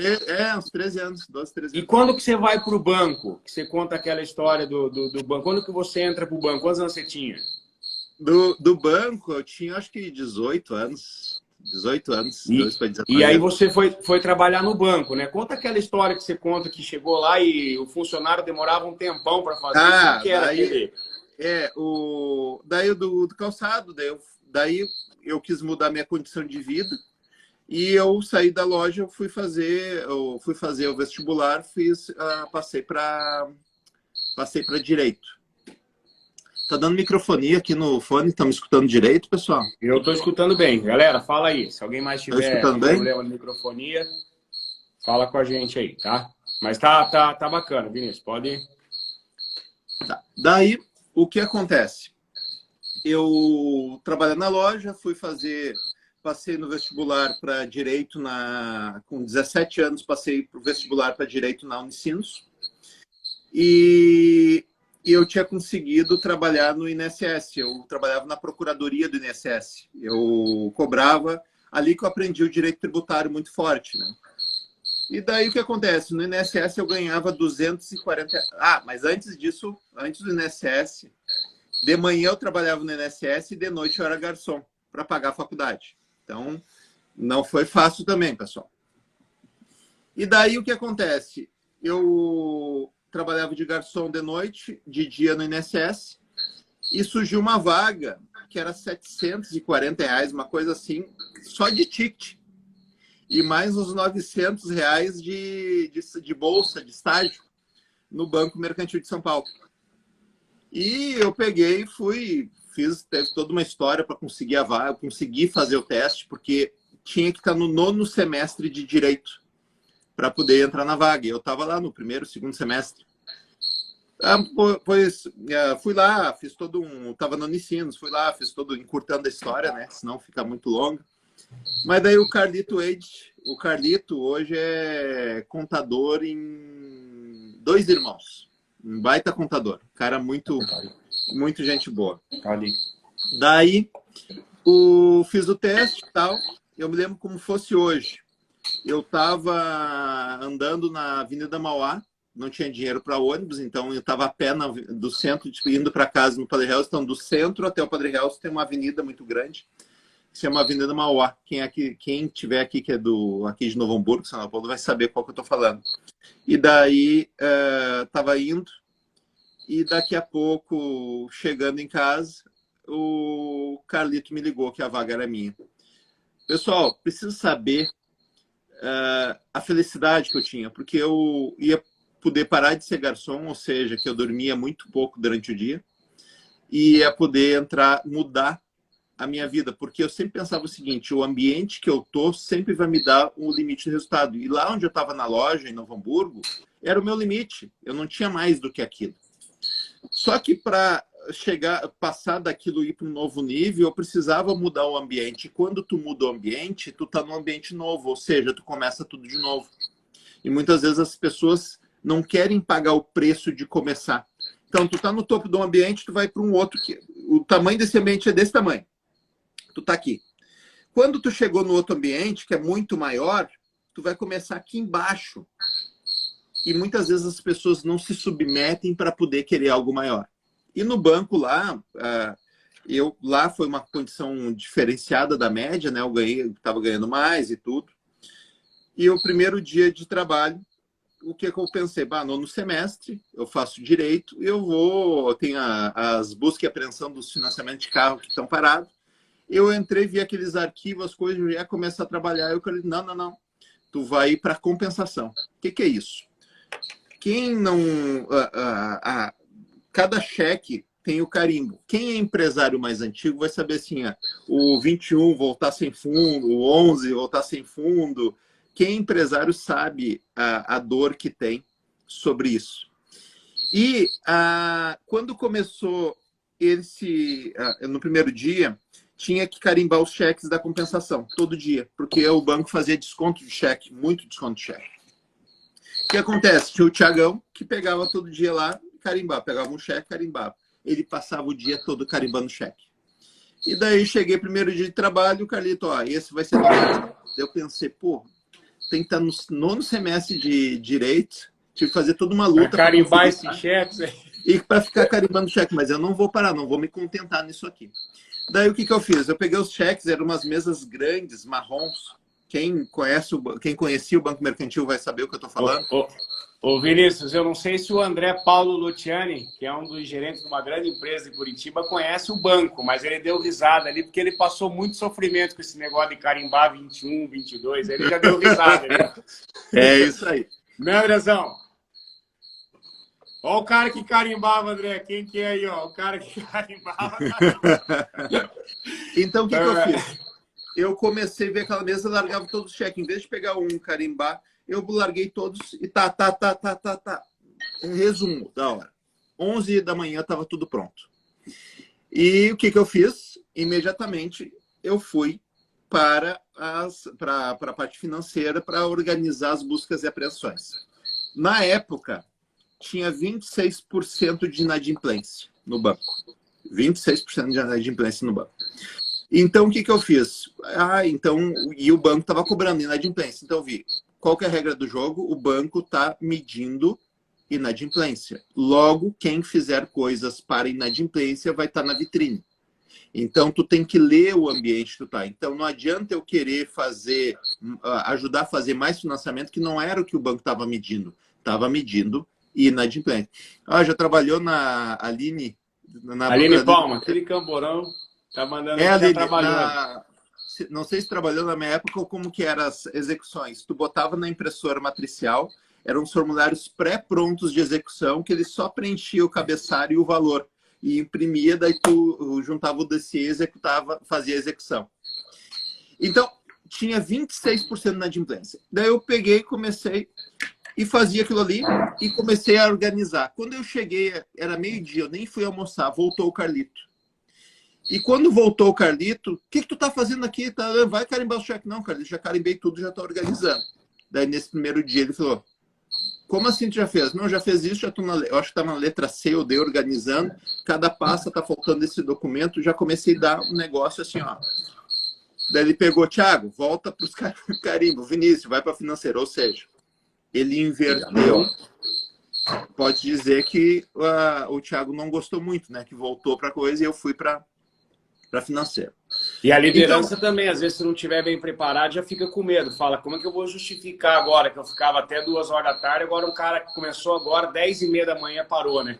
B: Uns 13 anos, 12, 13 anos.
A: E quando que você vai para o banco? Que você conta aquela história do banco. Quando que você entra para o banco? Quantos anos você tinha?
B: Do banco, eu tinha acho que 18 anos. 18 anos.
A: E aí você foi trabalhar no banco, né? Conta aquela história que você conta que chegou lá e o funcionário demorava um tempão para fazer. Como que era aquele?
B: Daí do calçado, daí eu quis mudar minha condição de vida e eu saí da loja, eu fui fazer o vestibular, passei para direito. Tá dando microfonia aqui no fone, estão me escutando direito, pessoal?
A: Eu tô escutando bem. Galera, fala aí. Se alguém mais tiver problema de microfonia, fala com a gente aí, tá? Mas tá bacana, Vinícius. Pode...
B: Tá. Daí, o que acontece? Eu trabalhei na loja, passei no vestibular para Direito, com 17 anos, passei para o vestibular para Direito na Unicinos. E eu tinha conseguido trabalhar no INSS. Eu trabalhava na Procuradoria do INSS. Eu cobrava, ali que eu aprendi o direito tributário muito forte, né? E daí o que acontece? No INSS eu ganhava 240... mas antes disso, antes do INSS, de manhã eu trabalhava no INSS e de noite eu era garçom para pagar a faculdade. Então, não foi fácil também, pessoal. E daí o que acontece? Eu trabalhava de garçom de noite, de dia no INSS, e surgiu uma vaga que era R$740, uma coisa assim, só de ticket. E mais uns R$900 de bolsa, de estágio, no Banco Mercantil de São Paulo. E eu peguei, teve toda uma história para conseguir a vaga, consegui fazer o teste, porque tinha que estar no 9º semestre de Direito para poder entrar na vaga. Eu estava lá no 1º, 2º semestre. Fui lá, fiz todo estava no Unicinos, fui lá, fiz todo, encurtando a história, né? Senão fica muito longo. Mas daí o Carlito hoje é contador em 2 irmãos. Um baita contador. Cara muito gente boa. Daí, fiz o teste e tal. Eu me lembro como fosse hoje. Eu estava andando na Avenida Mauá, não tinha dinheiro para ônibus, então eu estava a pé do centro, indo para casa no Padre Helson. Então, do centro até o Padre Helson tem uma avenida muito grande, que se chama Avenida Mauá. Quem tiver aqui, que é aqui de Novo Hamburgo, São Paulo, vai saber qual que eu estou falando. E daí, estava indo, e daqui a pouco, chegando em casa, o Carlito me ligou que a vaga era minha. Pessoal, preciso saber a felicidade que eu tinha, porque eu ia poder parar de ser garçom, ou seja, que eu dormia muito pouco durante o dia, e ia poder mudar a minha vida, porque eu sempre pensava o seguinte: o ambiente que eu tô sempre vai me dar um limite de resultado. E lá onde eu estava na loja, em Novo Hamburgo, era o meu limite. Eu não tinha mais do que aquilo. Só que para passar daquilo e ir para um novo nível, eu precisava mudar o ambiente. E quando tu muda o ambiente, tu tá num ambiente novo, ou seja, tu começa tudo de novo. E muitas vezes as pessoas não querem pagar o preço de começar. Então, tu tá no topo de um ambiente, tu vai para um outro que o tamanho desse ambiente é desse tamanho. Tu tá aqui. Quando tu chegou no outro ambiente, que é muito maior, tu vai começar aqui embaixo. E muitas vezes as pessoas não se submetem para poder querer algo maior. E no banco lá, lá foi uma condição diferenciada da média, né? Eu estava ganhando mais e tudo. E o primeiro dia de trabalho, o que eu pensei? Nono semestre, eu faço direito, tenho as buscas e apreensão dos financiamentos de carro que estão parados. Eu entrei, vi aqueles arquivos, as coisas, eu ia começar a trabalhar. Eu falei, não. Tu vai ir para compensação. O que é isso? Quem não... cada cheque tem o carimbo. Quem é empresário mais antigo vai saber assim, o 21 voltar sem fundo, o 11 voltar sem fundo. Quem é empresário sabe a dor que tem sobre isso. E quando começou no primeiro dia, tinha que carimbar os cheques da compensação, todo dia, porque o banco fazia desconto de cheque, muito desconto de cheque. O que acontece? Tinha o Tiagão, que pegava todo dia lá, carimbava, pegava um cheque, carimbava. Ele passava o dia todo carimbando cheque. E daí cheguei primeiro dia de trabalho, o Carlito, esse vai ser do... Eu pensei, tem que estar no 9º semestre de Direito, tive que fazer toda uma luta.
A: Para carimbar esses cheques aí.
B: E para ficar carimbando cheque, mas eu não vou parar, não vou me contentar nisso aqui. Daí o que eu fiz? Eu peguei os cheques, eram umas mesas grandes, marrons. Quem conhecia o Banco Mercantil vai saber o que eu estou falando.
A: Ô Vinícius, eu não sei se o André Paulo Luciani, que é um dos gerentes de uma grande empresa em Curitiba, conhece o banco, mas ele deu risada ali, porque ele passou muito sofrimento com esse negócio de carimbar 21, 22, ele já deu risada ali.
B: É isso aí.
A: Não, Andrezão? Olha o cara que carimbava, André. Quem que é aí, ó? O cara que carimbava.
B: Então, o que eu fiz? Eu comecei a ver aquela mesa, largava todos os cheques. Em vez de pegar um carimbar, eu larguei todos e tá. Resumo da hora. 11 da manhã estava tudo pronto. E o que eu fiz? Imediatamente eu fui para a parte financeira para organizar as buscas e apreensões. Na época, tinha 26% de inadimplência no banco. 26% de inadimplência no banco. Então, o que eu fiz? E o banco estava cobrando inadimplência. Então, eu vi, qual que é a regra do jogo? O banco está medindo inadimplência. Logo, quem fizer coisas para inadimplência vai estar na vitrine. Então, tu tem que ler o ambiente que tu tá. Então, não adianta eu querer ajudar a fazer mais financiamento, que não era o que o banco estava medindo. Estava medindo inadimplência. Já trabalhou na Aline?
A: Aline Palma, aquele camborão. Tá mandando
B: Aline,
A: trabalhou.
B: Não sei se trabalhou na minha época ou como que eram as execuções. Tu botava na impressora matricial, eram os formulários pré-prontos de execução, que ele só preenchia o cabeçalho e o valor. E imprimia, daí tu juntava o dossiê, executava, fazia a execução. Então, tinha 26% de inadimplência. Daí eu peguei, comecei e fazia aquilo ali e comecei a organizar. Quando eu cheguei, era meio-dia, eu nem fui almoçar, voltou o Carlito. E quando voltou o Carlito, o que tu tá fazendo aqui? Tá, vai carimbar o cheque. Não, Carlito, já carimbei tudo, já tô organizando. Daí, nesse primeiro dia, ele falou, como assim tu já fez? Não, já fez isso, já tô eu acho que tá na letra C, eu dei organizando, cada pasta tá faltando esse documento, já comecei a dar um negócio assim, ó. Daí ele pegou, Thiago, volta pros carimbo, Vinícius, vai para financeiro, ou seja, ele inverteu. Pode dizer que o Thiago não gostou muito, né? Que voltou para coisa e eu fui para financeiro.
A: E a liderança então, também, às vezes, se não estiver bem preparado, já fica com medo. Fala, como é que eu vou justificar agora que eu ficava até 2 horas da tarde, agora um cara que começou agora 10h30 da manhã parou, né?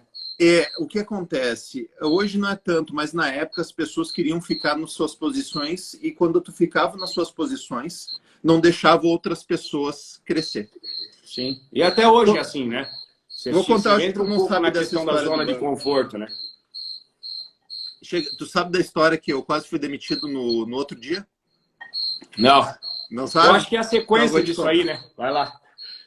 B: O que acontece? Hoje não é tanto, mas na época as pessoas queriam ficar nas suas posições e quando tu ficava nas suas posições, não deixava outras pessoas crescer.
A: Sim. E até hoje é assim, né?
B: Vou contar,
A: entra um pouco na questão da zona de conforto, né?
B: Tu sabe da história que eu quase fui demitido no outro dia?
A: Não.
B: Não sabe?
A: Eu acho que é a sequência disso aí, né? Vai lá.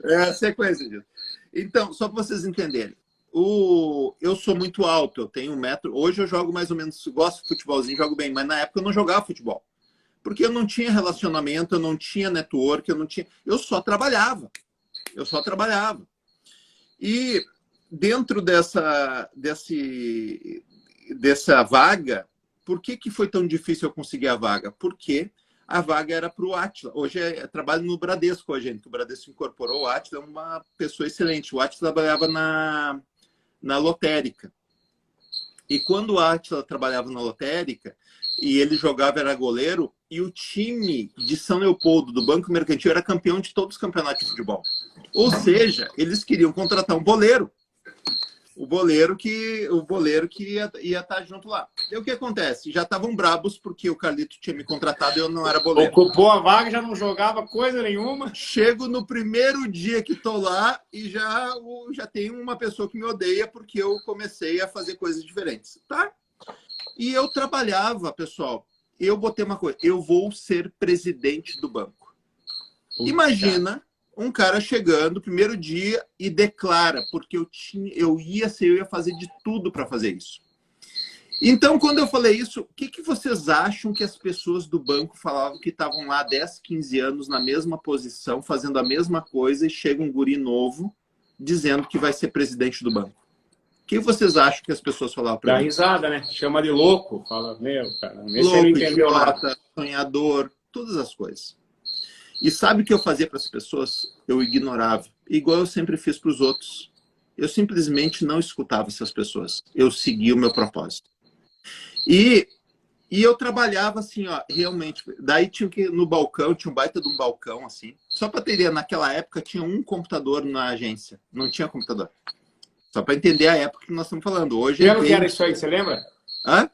B: É a sequência disso. Então, só para vocês entenderem. Eu sou muito alto, eu tenho 1 metro. Hoje eu jogo mais ou menos, gosto de futebolzinho, jogo bem, mas na época eu não jogava futebol. Porque eu não tinha relacionamento, eu não tinha network, eu só trabalhava. E dentro dessa vaga, por que foi tão difícil eu conseguir a vaga? Porque a vaga era para o Átila. Hoje trabalho no Bradesco com a gente, que o Bradesco incorporou. O Átila é uma pessoa excelente. O Átila trabalhava na lotérica. E quando o Átila trabalhava na lotérica, e ele jogava, era goleiro, e o time de São Leopoldo, do Banco Mercantil, era campeão de todos os campeonatos de futebol. Ou seja, eles queriam contratar um boleiro. O boleiro que ia estar junto lá. E o que acontece? Já estavam brabos porque o Carlito tinha me contratado e eu não era boleiro.
A: Ocupou a vaga, já não jogava coisa nenhuma.
B: Chego no primeiro dia que tô lá e já tem uma pessoa que me odeia porque eu comecei a fazer coisas diferentes, tá? E eu trabalhava, pessoal, eu botei uma coisa, eu vou ser presidente do banco. Imagina um cara chegando primeiro dia e declara, porque eu ia fazer de tudo para fazer isso. Então, quando eu falei isso, o que vocês acham que as pessoas do banco falavam que estavam lá 10, 15 anos na mesma posição, fazendo a mesma coisa, e chega um guri novo dizendo que vai ser presidente do banco? O que vocês acham que as pessoas falavam para mim?
A: Dá risada, né? Chama de louco. Fala, meu, cara,
B: louco,
A: não entendeu nada.
B: Sonhador, todas as coisas. E sabe o que eu fazia para as pessoas? Eu ignorava. Igual eu sempre fiz para os outros. Eu simplesmente não escutava essas pessoas. Eu seguia o meu propósito. E eu trabalhava assim, ó, realmente. Daí tinha que no balcão, tinha um baita de um balcão, assim. Só para ter ideia, naquela época tinha um computador na agência. Não tinha computador. Só para entender a época que nós estamos falando. Hoje
A: que ano que era isso aí, você lembra?
B: Hã?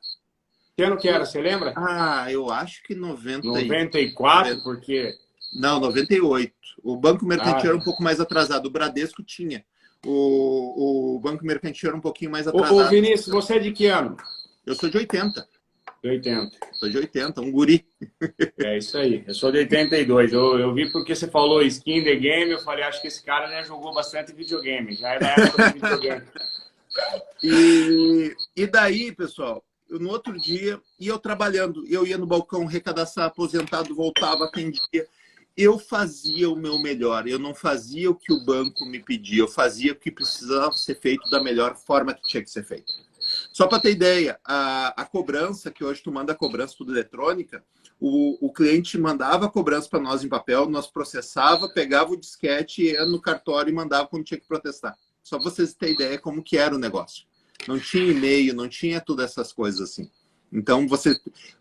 A: Que ano que era, você lembra?
B: Ah, eu acho que
A: 94, porque...
B: Não, 98. O Banco Mercantil era um pouco mais atrasado. O Bradesco tinha. O Banco Mercantil era um pouquinho mais atrasado.
A: Ô, Vinícius, você é de que ano?
B: Eu sou de 80.
A: De 80.
B: Sou de 80, um guri.
A: É isso aí. Eu sou de 82. Eu vi porque você falou skin the game, eu falei, acho que esse cara já jogou bastante videogame. Já é da época do videogame.
B: E daí, pessoal, no outro dia, eu trabalhando, eu ia no balcão recadastrar aposentado, voltava, atendia. Eu fazia o meu melhor, eu não fazia o que o banco me pedia, eu fazia o que precisava ser feito da melhor forma que tinha que ser feito. Só para ter ideia, a cobrança, que hoje tu manda a cobrança tudo eletrônica, o cliente mandava a cobrança para nós em papel, nós processava, pegava o disquete, ia no cartório e mandava quando tinha que protestar. Só para vocês terem ideia como que era o negócio. Não tinha e-mail, não tinha todas essas coisas assim. Então,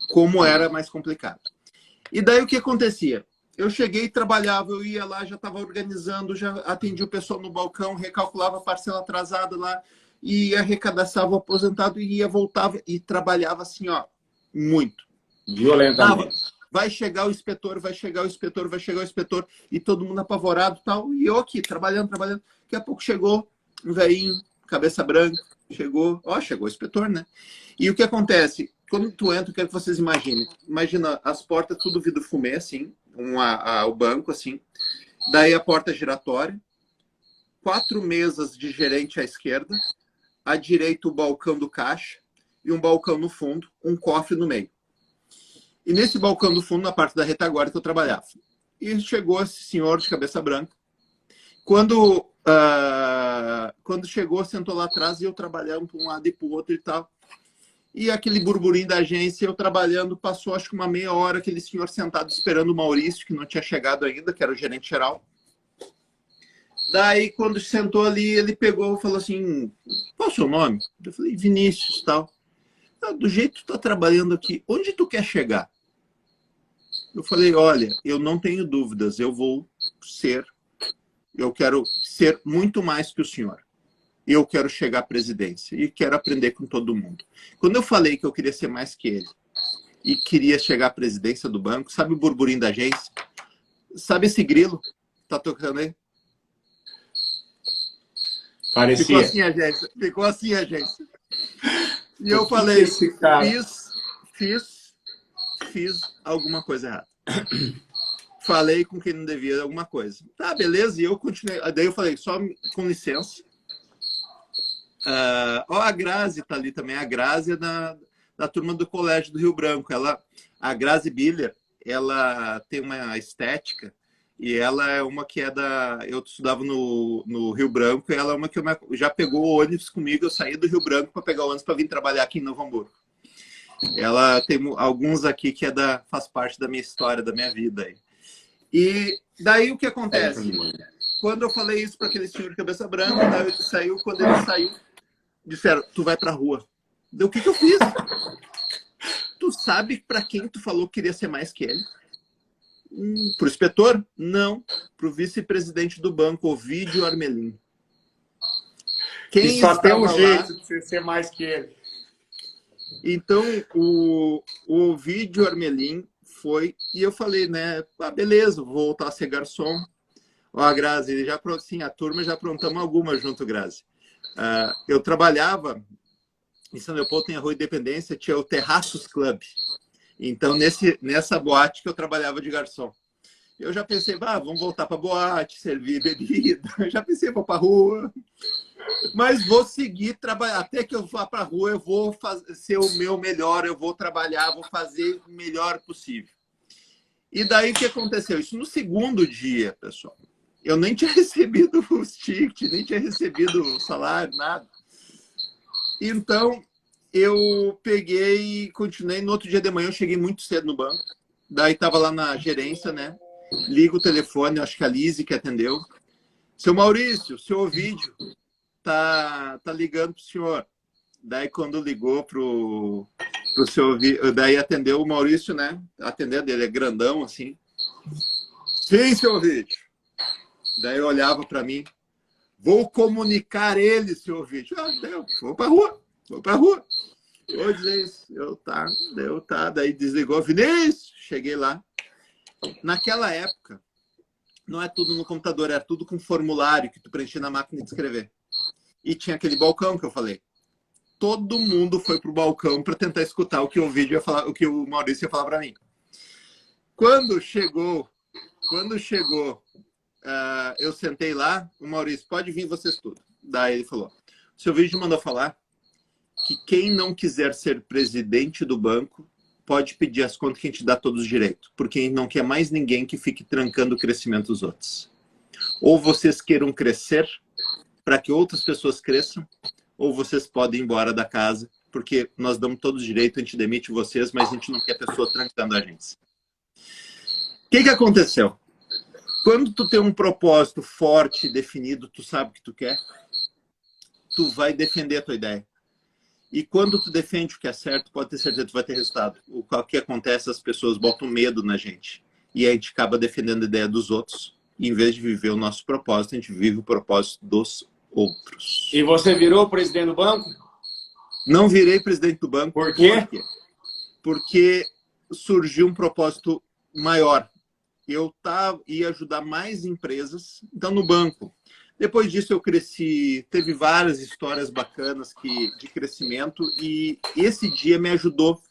B: como era mais complicado. E daí o que acontecia? Eu cheguei, trabalhava, eu ia lá, já estava organizando, já atendia o pessoal no balcão, recalculava a parcela atrasada lá, ia recadastrava o aposentado e ia, voltava e trabalhava assim, ó, muito.
A: Violentamente.
B: Vai chegar o inspetor, vai chegar o inspetor, vai chegar o inspetor, e todo mundo apavorado e tal, e eu aqui, trabalhando. Daqui a pouco chegou um velhinho, cabeça branca, chegou o inspetor, né? E o que acontece? Quando tu entra, eu quero que vocês imaginem. Imagina as portas, tudo vidro fumê, assim, o banco, assim. Daí a porta giratória, 4 mesas de gerente à esquerda, à direita o balcão do caixa, e um balcão no fundo, um cofre no meio. E nesse balcão do fundo, na parte da retaguarda que eu trabalhava. E chegou esse senhor de cabeça branca. Quando chegou, sentou lá atrás e eu trabalhando para um lado e para o outro e tal. E aquele burburinho da agência, eu trabalhando, passou acho que uma meia hora, aquele senhor sentado esperando o Maurício, que não tinha chegado ainda, que era o gerente geral. Daí, quando sentou ali, ele pegou e falou assim, qual é o seu nome? Eu falei, Vinícius, tal. Ah, do jeito que tu tá trabalhando aqui, onde tu quer chegar? Eu falei, olha, eu não tenho dúvidas, eu quero ser muito mais que o senhor. Eu quero chegar à presidência e quero aprender com todo mundo. Quando eu falei que eu queria ser mais que ele e queria chegar à presidência do banco, sabe o burburinho da agência? Sabe esse grilo que tá tocando aí?
A: Parecia.
B: Ficou assim a agência. E eu falei, fiz alguma coisa errada. Falei com quem não devia alguma coisa. Tá, beleza, e eu continuei. Daí eu falei, só com licença. A Grazi tá ali também. A Grazi é da turma do Colégio do Rio Branco. A Grazi Biller, ela tem uma estética e ela é uma que é da... Eu estudava no Rio Branco e ela é uma que já pegou o ônibus comigo. Eu saí do Rio Branco para pegar o ônibus para vir trabalhar aqui em Novo Hamburgo. Ela tem alguns aqui que faz parte da minha história, da minha vida. Aí. E daí o que acontece? Quando eu falei isso para aquele senhor de cabeça branca, daí ele saiu, quando ele saiu, disseram, tu vai pra rua. Daí, o que eu fiz? Tu sabe para quem tu falou que queria ser mais que ele? Pro inspetor? Não. Pro vice-presidente do banco, Ovidio Armelin.
A: Quem só tem um jeito de ser mais que ele.
B: Então, o Ovidio Armelin foi, e eu falei, né, beleza, vou voltar a ser garçom. Ó, a Grazi, sim, a turma já aprontamos alguma junto, Grazi. Eu trabalhava em São Leopoldo, tem a Rua Independência, tinha o Terraços Club. Então, nessa boate que eu trabalhava de garçom. Eu já pensei, vamos voltar para boate, servir bebida. Eu já pensei, vou para rua. Mas vou seguir trabalhar. Até que eu vá para rua, eu vou ser o meu melhor, eu vou trabalhar, vou fazer o melhor possível. E daí, o que aconteceu? Isso no segundo dia, pessoal. Eu nem tinha recebido os tickets, nem tinha recebido o salário, nada. Então, eu peguei e continuei. No outro dia de manhã, eu cheguei muito cedo no banco. Daí, estava lá na gerência, né? Ligo o telefone, acho que a Lise que atendeu. Seu Maurício, seu Ovidio tá ligando pro senhor. Daí, quando ligou pro seu Ovidio, daí atendeu o Maurício, né? Atendendo, ele é grandão, assim. Sim, seu Ovidio. Daí eu olhava para mim, vou comunicar ele, seu Ovidio. Vou para rua. Vou dizer isso. Tá. Daí desligou, Vinícius, cheguei lá. Naquela época, não é tudo no computador, era tudo com formulário que tu preenchia na máquina de escrever. E tinha aquele balcão que eu falei. Todo mundo foi pro balcão para tentar escutar o que o vídeo ia falar, o que o Maurício ia falar para mim. Quando chegou, eu sentei lá, o Maurício, pode vir vocês tudo. Daí ele falou, o seu vídeo mandou falar que quem não quiser ser presidente do banco pode pedir as contas que a gente dá todos os direitos, porque não quer mais ninguém que fique trancando o crescimento dos outros. Ou vocês queiram crescer para que outras pessoas cresçam, ou vocês podem ir embora da casa, porque nós damos todos os direitos, a gente demite vocês, mas a gente não quer pessoa trancando a gente. O que aconteceu? Quando tu tem um propósito forte, definido, tu sabe o que tu quer, tu vai defender a tua ideia. E quando tu defende o que é certo, pode ter certeza que tu vai ter resultado. O que acontece, as pessoas botam medo na gente. E a gente acaba defendendo a ideia dos outros. E em vez de viver o nosso propósito, a gente vive o propósito dos outros.
A: E você virou presidente do banco?
B: Não virei presidente do banco.
A: Por quê?
B: Porque surgiu um propósito maior. Eu ia ajudar mais empresas. Então, no banco. Depois disso, eu cresci. Teve várias histórias bacanas de crescimento. E esse dia me ajudou,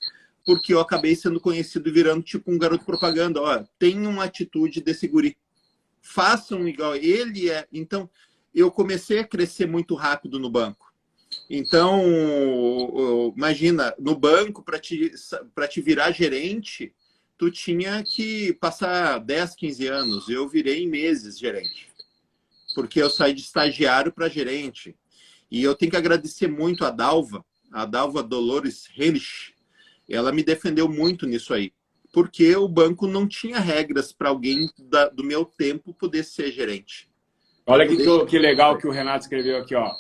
B: porque eu acabei sendo conhecido e virando tipo um garoto propaganda. Ó, tenham uma atitude desse guri. Façam igual ele é. Então, eu comecei a crescer muito rápido no banco. Então, imagina, no banco, para te virar gerente, tu tinha que passar 10, 15 anos. Eu virei em meses gerente, porque eu saí de estagiário para gerente. E eu tenho que agradecer muito a Dalva Dolores Hellich. Ela me defendeu muito nisso aí, porque o banco não tinha regras para alguém do meu tempo poder ser gerente.
A: Olha que legal que o Renato escreveu aqui, ó.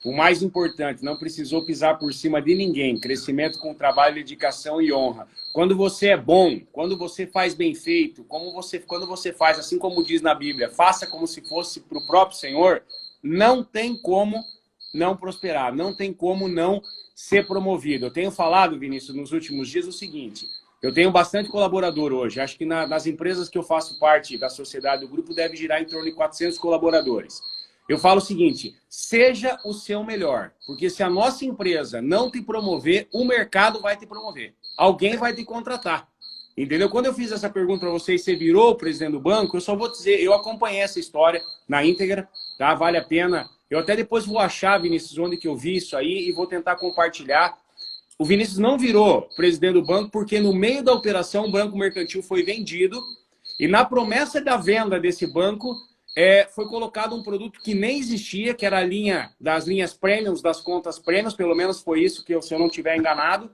A: O mais importante, não precisou pisar por cima de ninguém. Crescimento com trabalho, dedicação e honra. Quando você é bom, quando você faz bem feito, quando você faz, assim como diz na Bíblia, faça como se fosse para o próprio Senhor, não tem como não prosperar, não tem como não ser promovido. Eu tenho falado, Vinícius, nos últimos dias o seguinte, eu tenho bastante colaborador hoje, acho que nas empresas que eu faço parte da sociedade do grupo deve girar em torno de 400 colaboradores. Eu falo o seguinte, seja o seu melhor, porque se a nossa empresa não te promover, o mercado vai te promover. Alguém vai te contratar. Entendeu? Quando eu fiz essa pergunta para vocês, você virou o presidente do banco, eu só vou dizer, eu acompanhei essa história na íntegra, tá? Vale a pena. Eu até depois vou achar, Vinícius, onde que eu vi isso aí e vou tentar compartilhar. O Vinícius não virou presidente do banco porque no meio da operação o banco mercantil foi vendido e na promessa da venda desse banco foi colocado um produto que nem existia, que era a linha das linhas premiums, das contas premiums, pelo menos foi isso, que se eu não estiver enganado.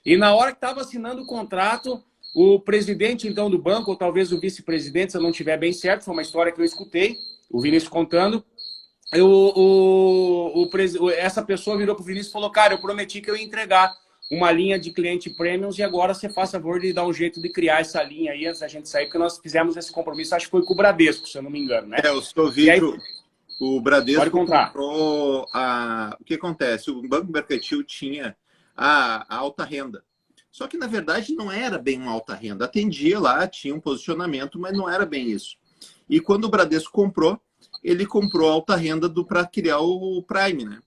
A: E na hora que estava assinando o contrato, o presidente então do banco, ou talvez o vice-presidente, se eu não estiver bem certo, foi uma história que eu escutei, o Vinícius contando, essa pessoa virou para o Vinícius e falou, cara, eu prometi que eu ia entregar uma linha de cliente premiums e agora você faz favor de dar um jeito de criar essa linha aí antes da gente sair, porque nós fizemos esse compromisso, acho que foi com o Bradesco, se eu não me engano, né?
B: O seu vídeo, aí, o Bradesco
A: comprou
B: o que acontece? O Banco Mercantil tinha a alta renda. Só que, na verdade, não era bem uma alta renda. Atendia lá, tinha um posicionamento, mas não era bem isso. E quando o Bradesco comprou, ele comprou a alta renda para criar o Prime, né?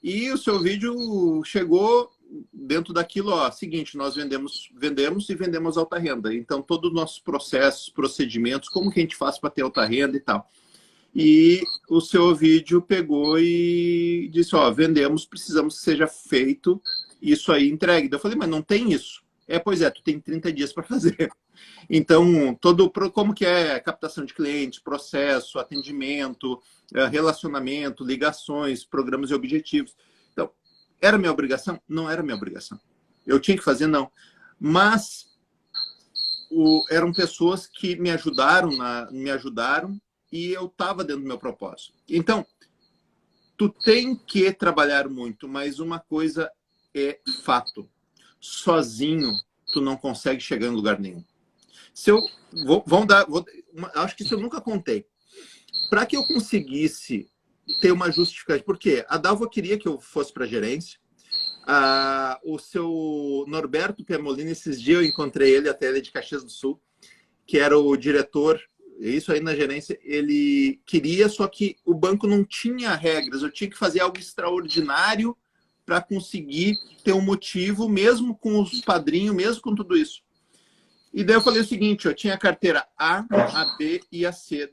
B: E o seu vídeo chegou dentro daquilo, ó, seguinte, nós vendemos e vendemos alta renda. Então, todos os nossos processos, procedimentos, como que a gente faz para ter alta renda e tal. E o seu vídeo pegou e disse, ó, vendemos, precisamos que seja feito isso aí entregue. Eu falei, mas não tem isso. Pois é, tu tem 30 dias para fazer. Então, como que é captação de clientes, processo, atendimento, relacionamento, ligações, programas e objetivos. Então, era minha obrigação? Não era minha obrigação. Eu tinha que fazer? Não. Mas eram pessoas que me ajudaram e eu estava dentro do meu propósito. Então, tu tem que trabalhar muito, mas uma coisa é fato. Sozinho, tu não consegue chegar em lugar nenhum. Acho que isso eu nunca contei. Para que eu conseguisse ter uma justificativa, porque a Dalva queria que eu fosse para a gerência, o seu Norberto Piamolini, esses dias eu encontrei ele, até ele de Caxias do Sul, que era o diretor, isso aí na gerência, ele queria, só que o banco não tinha regras, eu tinha que fazer algo extraordinário para conseguir ter um motivo, mesmo com os padrinhos, mesmo com tudo isso. E daí eu falei o seguinte, eu tinha a carteira A, a B e a C.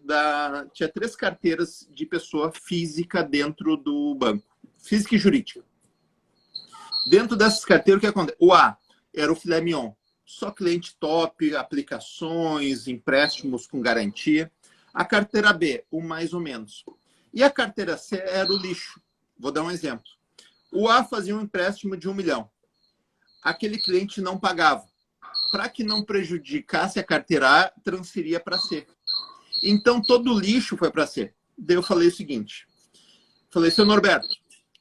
B: Tinha 3 carteiras de pessoa física dentro do banco. Física e jurídica. Dentro dessas carteiras, o que acontece? O A era o filé mignon. Só cliente top, aplicações, empréstimos com garantia. A carteira B, o mais ou menos. E a carteira C era o lixo. Vou dar um exemplo. O A fazia um empréstimo de 1 milhão. Aquele cliente não pagava. Para que não prejudicasse a carteira A, transferia para C. Então, todo o lixo foi para C. Daí eu falei o seguinte. Falei, seu Norberto,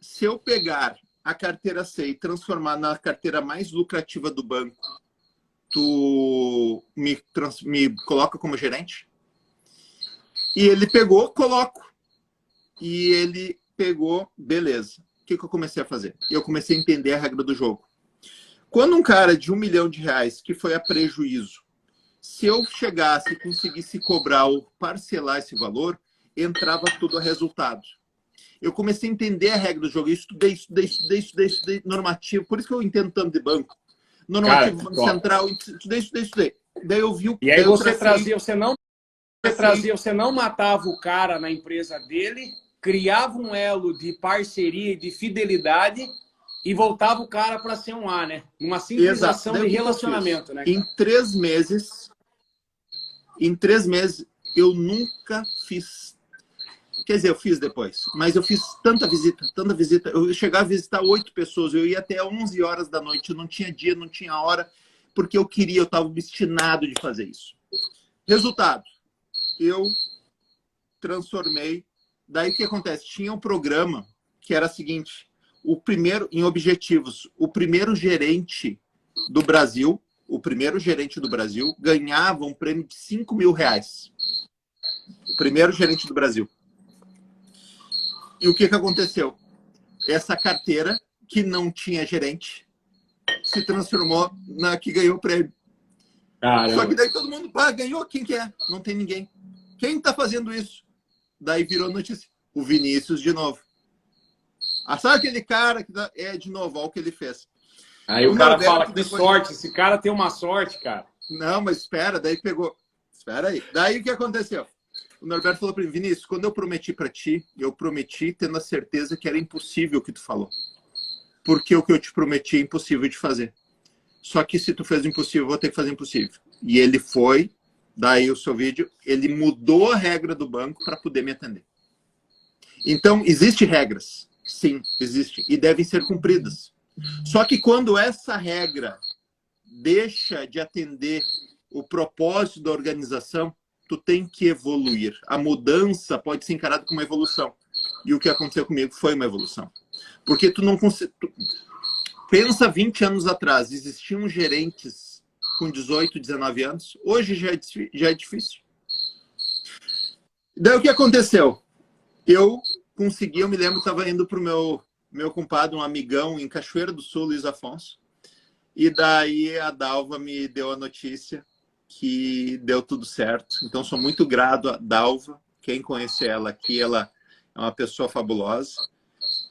B: se eu pegar a carteira C e transformar na carteira mais lucrativa do banco, tu me coloca como gerente? E ele pegou, coloco. E ele pegou, beleza. O que eu comecei a fazer? Eu comecei a entender a regra do jogo. Quando um cara de R$1 milhão que foi a prejuízo, se eu chegasse e conseguisse cobrar ou parcelar esse valor, entrava tudo a resultado. Eu comecei a entender a regra do jogo. Eu estudei normativo. Por isso que eu entendo tanto de banco. Normativo, Banco Central, estudei. Daí eu vi o...
A: E aí você não matava o cara na empresa dele criava um elo de parceria e de fidelidade e voltava o cara para ser um A, né? Uma sincronização de relacionamento, né?
B: Em 3 meses, eu nunca fiz. Quer dizer, eu fiz depois, mas eu fiz tanta visita. Eu chegava a visitar 8 pessoas, eu ia até 11 horas da noite, eu não tinha dia, não tinha hora, porque eu estava obstinado de fazer isso. Resultado, eu transformei. Daí o que acontece? Tinha um programa que era o seguinte, em objetivos, o primeiro gerente do Brasil ganhava um prêmio de R$5.000. O primeiro gerente do Brasil. E o que aconteceu? Essa carteira, que não tinha gerente, se transformou na que ganhou o prêmio.
A: Caramba.
B: Só que daí todo mundo, ganhou, quem que é? Não tem ninguém. Quem está fazendo isso? Daí virou notícia. O Vinícius de novo. Sabe aquele cara que de novo, olha o que ele fez.
A: Aí o cara fala, que sorte, esse cara tem uma sorte, cara.
B: Não, mas espera, daí pegou. Espera aí. Daí o que aconteceu? O Norberto falou para mim, Vinícius, quando eu prometi para ti, eu prometi tendo a certeza que era impossível o que tu falou. Porque o que eu te prometi é impossível de fazer. Só que se tu fez o impossível, eu vou ter que fazer o impossível. E ele foi, daí o seu vídeo, ele mudou a regra do banco para poder me atender. Então, existem regras. Sim, existem. E devem ser cumpridas. Só que quando essa regra deixa de atender o propósito da organização, tu tem que evoluir. A mudança pode ser encarada como uma evolução. E o que aconteceu comigo foi uma evolução. Porque tu não consegue... Pensa 20 anos atrás, existiam gerentes com 18, 19 anos. Hoje já é difícil. Daí o que aconteceu? Eu me lembro, estava indo para o meu compadre, um amigão em Cachoeira do Sul, Luiz Afonso. E daí a Dalva me deu a notícia que deu tudo certo. Então, sou muito grato a Dalva. Quem conhece ela aqui, ela é uma pessoa fabulosa.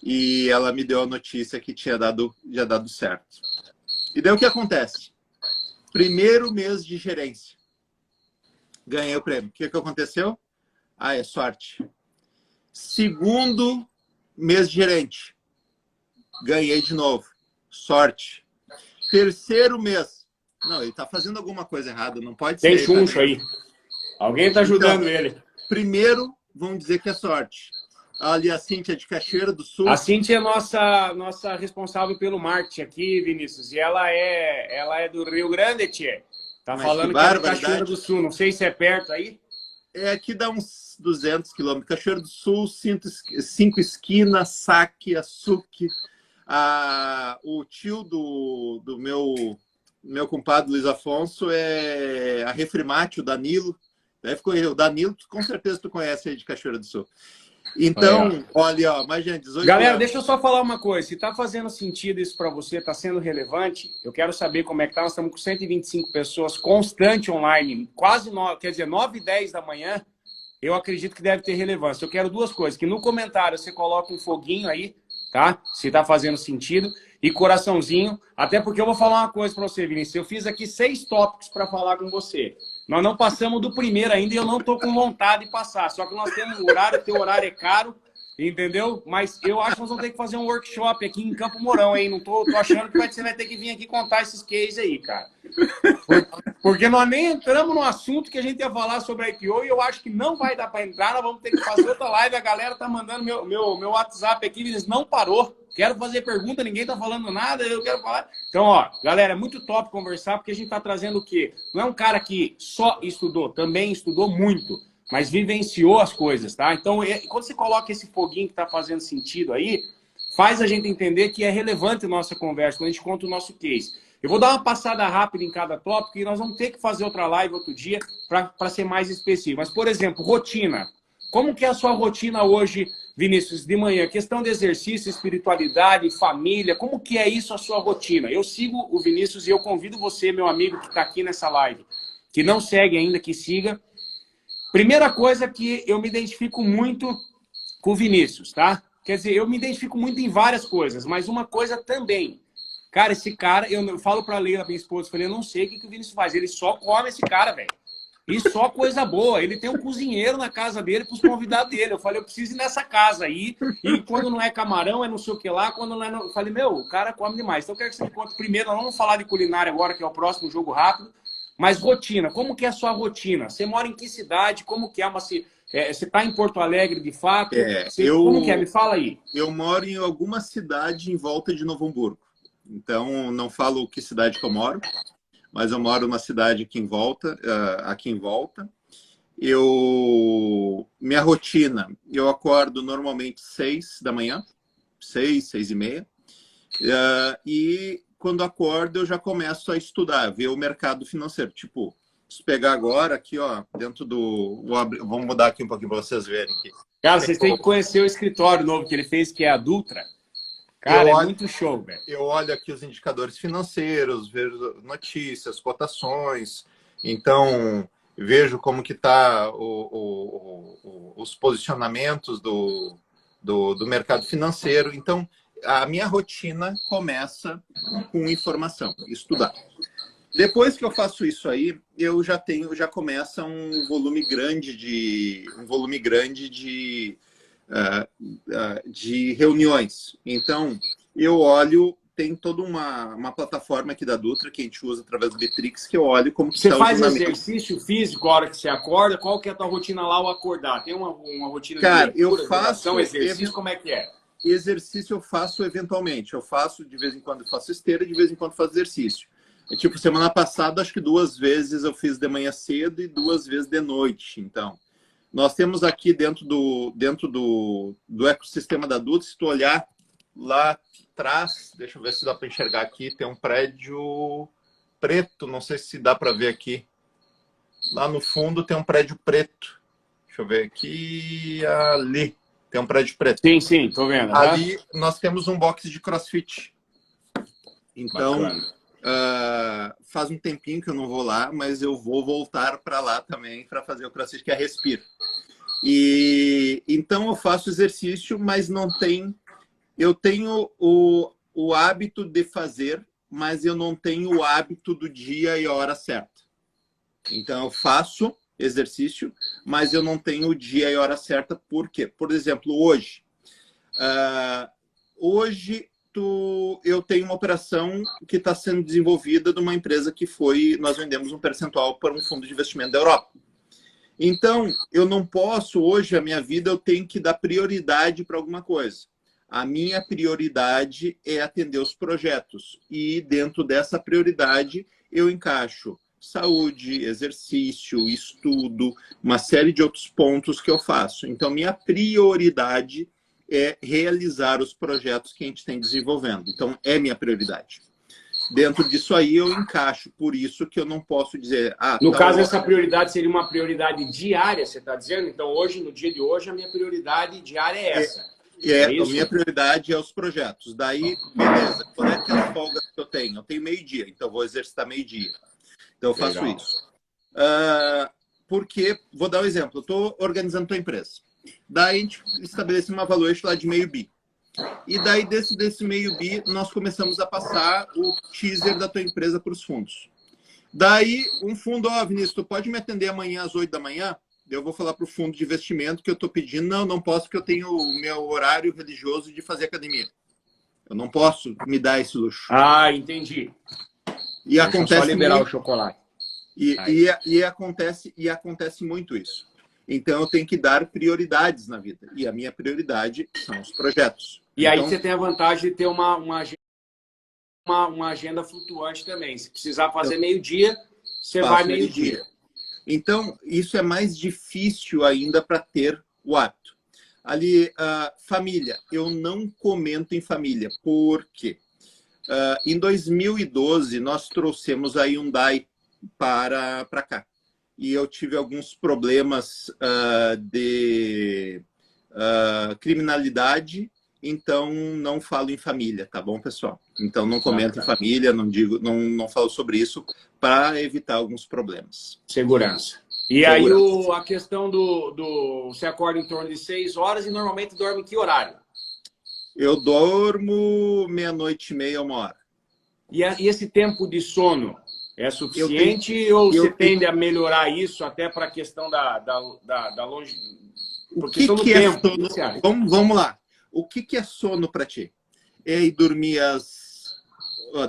B: E ela me deu a notícia que já dado certo. E daí o que acontece? Primeiro mês de gerência. Ganhei o prêmio. O que aconteceu? É sorte. Segundo mês de gerente. Ganhei de novo. Sorte. Terceiro mês. Não, ele está fazendo alguma coisa errada. Não pode ser.
A: Tem chuncho aí. Alguém está ajudando ele.
B: Primeiro, vamos dizer que é sorte. Ali a Cíntia de Cachoeira do Sul.
A: A Cíntia é nossa responsável pelo marketing aqui, Vinícius. E ela é do Rio Grande, tia. Tá falando que é do Cachoeira do Sul. Não sei se é perto aí.
B: É, aqui dá uns 200 quilômetros. Cachoeira do Sul, 5 esquinas, Saque, Açuque. O tio do meu compadre Luiz Afonso é a Refrimate, o Danilo. O Danilo, com certeza tu conhece aí de Cachoeira do Sul. Então, olha, mais gente, 18
A: Galera,
B: anos.
A: deixa eu só falar uma coisa. Se está fazendo sentido isso para você, está sendo relevante, eu quero saber como é que tá. Nós estamos com 125 pessoas constante online, quase 9 e 10 da manhã. Eu acredito que deve ter relevância. Eu quero duas coisas, que no comentário você coloque um foguinho aí, tá? Se está fazendo sentido. E coraçãozinho, até porque eu vou falar uma coisa para você, Vinícius. Eu fiz aqui 6 tópicos para falar com você. Nós não passamos do primeiro ainda e eu não estou com vontade de passar. Só que nós temos horário, teu horário é caro, entendeu? Mas eu acho que nós vamos ter que fazer um workshop aqui em Campo Mourão, hein? Não tô achando que você vai ter que vir aqui contar esses cases aí, cara. Porque nós nem entramos no assunto que a gente ia falar sobre a IPO e eu acho que não vai dar para entrar. Nós vamos ter que fazer outra live. A galera tá mandando meu WhatsApp aqui, eles não parou. Quero fazer pergunta, ninguém tá falando nada, eu quero falar. Então, ó, galera, é muito top conversar, porque a gente tá trazendo o quê? Não é um cara que só estudou, também estudou muito, mas vivenciou as coisas, tá? Então, quando você coloca esse foguinho que tá fazendo sentido aí, faz a gente entender que é relevante a nossa conversa, quando a gente conta o nosso case. Eu vou dar uma passada rápida em cada tópico e nós vamos ter que fazer outra live outro dia para ser mais específico. Mas, por exemplo, rotina. Como que é a sua rotina hoje, Vinícius, de manhã? Questão de exercício, espiritualidade, família, como que é isso a sua rotina? Eu sigo o Vinícius e eu convido você, meu amigo que está aqui nessa live, que não segue ainda, que siga. Primeira coisa que eu me identifico muito com o Vinícius, tá? Quer dizer, eu me identifico muito em várias coisas, mas uma coisa também. Cara, esse cara, eu falo pra Leila, minha esposa, eu falei, eu não sei o que o Vinícius faz, ele só come esse cara, velho. E só coisa boa. Ele tem um cozinheiro na casa dele para os convidados dele. Eu falei, eu preciso ir nessa casa aí. E quando não é camarão, é não sei o que lá. Quando não é... Eu falei, meu, o cara come demais. Então eu quero que você me conte primeiro. Nós não vamos falar de culinária agora, que é o próximo jogo rápido. Mas rotina. Como que é a sua rotina? Você mora em que cidade? Como que é uma... você está em Porto Alegre, de fato? Como que é? Me fala aí.
B: Eu moro em alguma cidade em volta de Novo Hamburgo. Então, não falo que cidade que eu moro, mas eu moro numa cidade aqui em volta. Minha rotina, eu acordo normalmente 6 da manhã, 6h30. E quando acordo, eu já começo a estudar, ver o mercado financeiro. Tipo, se pegar agora aqui, ó, dentro do... Vamos mudar aqui um pouquinho para vocês verem aqui.
A: Cara, vocês têm que conhecer o escritório novo que ele fez, que é a Dutra. Cara, é muito show, velho.
B: Eu olho aqui os indicadores financeiros, vejo notícias, cotações. Então, vejo como que tá os posicionamentos do mercado financeiro. Então, a minha rotina começa com informação, estudar. Depois que eu faço isso aí, eu já começa um volume grande de reuniões. Então, eu olho, tem toda uma plataforma aqui da Dutra que a gente usa através do Bitrix, que eu olho como que
A: você
B: está
A: faz exercício físico a hora que você acorda? Qual que é a tua rotina lá ao acordar? Tem uma rotina
B: Cara,
A: de leitura,
B: eu faço
A: exercício, como é que é?
B: Exercício eu faço eventualmente. Eu faço de vez em quando, eu faço esteira, de vez em quando faço exercício. Tipo, semana passada, acho que 2 vezes eu fiz de manhã cedo e 2 vezes de noite. Então, nós temos aqui dentro do ecossistema da Dutra, se tu olhar lá atrás, deixa eu ver se dá para enxergar aqui, tem um prédio preto, não sei se dá para ver aqui. Lá no fundo tem um prédio preto. Deixa eu ver aqui, ali. Tem um prédio preto.
A: Sim, sim, tô vendo.
B: Ali nós temos um box de CrossFit. Então, faz um tempinho que eu não vou lá, mas eu vou voltar para lá também para fazer o CrossFit, que é Respiro. E então eu faço exercício, mas não tem... Eu tenho o hábito de fazer, mas eu não tenho o hábito do dia e a hora certa. Então eu faço exercício, mas eu não tenho o dia e a hora certa. Por quê? Por exemplo, hoje eu tenho uma operação que está sendo desenvolvida de uma empresa que nós vendemos um percentual para um fundo de investimento da Europa. Então, eu não posso, hoje, a minha vida, eu tenho que dar prioridade para alguma coisa. A minha prioridade é atender os projetos. E dentro dessa prioridade, eu encaixo saúde, exercício, estudo, uma série de outros pontos que eu faço. Então, minha prioridade é realizar os projetos que a gente tem desenvolvendo. Então, é minha prioridade. Dentro disso aí, eu encaixo. Por isso que eu não posso dizer...
A: No caso, essa prioridade seria uma prioridade diária, você está dizendo? Então, hoje, no dia de hoje, a minha prioridade diária é essa.
B: A minha prioridade é os projetos. Daí, beleza. Qual é que é a folga que eu tenho? Eu tenho meio-dia, então eu vou exercitar meio-dia. Então, eu faço isso. Porque, vou dar um exemplo. Eu estou organizando a tua empresa. Daí, a gente estabelece uma valuation lá de meio bi. E daí, desse meio bi, nós começamos a passar o teaser da tua empresa para os fundos. Daí, um fundo, Vinícius, tu pode me atender amanhã às 8 da manhã? Eu vou falar para o fundo de investimento que eu estou pedindo. Não posso, porque eu tenho o meu horário religioso de fazer academia. Eu não posso me dar esse luxo.
A: Entendi.
B: E acontece
A: só liberar
B: muito,
A: o chocolate.
B: E acontece muito isso. Então, eu tenho que dar prioridades na vida. E a minha prioridade são os projetos.
A: E aí você tem a vantagem de ter uma agenda flutuante também. Se precisar fazer meio-dia, você vai meio-dia.
B: Então, isso é mais difícil ainda para ter o hábito. Ali, família. Eu não comento em família. Por quê? Em 2012, nós trouxemos a Hyundai para cá. E eu tive alguns problemas de criminalidade, então não falo em família, tá bom, pessoal? Então não comento em família, não falo sobre isso para evitar alguns problemas.
A: Segurança. E aí a questão você acorda em torno de 6 horas e normalmente dorme em que horário?
B: Eu dormo 00:30, 1h.
A: E esse tempo de sono, É suficiente ou você tende a melhorar isso até para a questão da longe...
B: O que é sono? Vamos lá. O que é sono para ti? É ir dormir às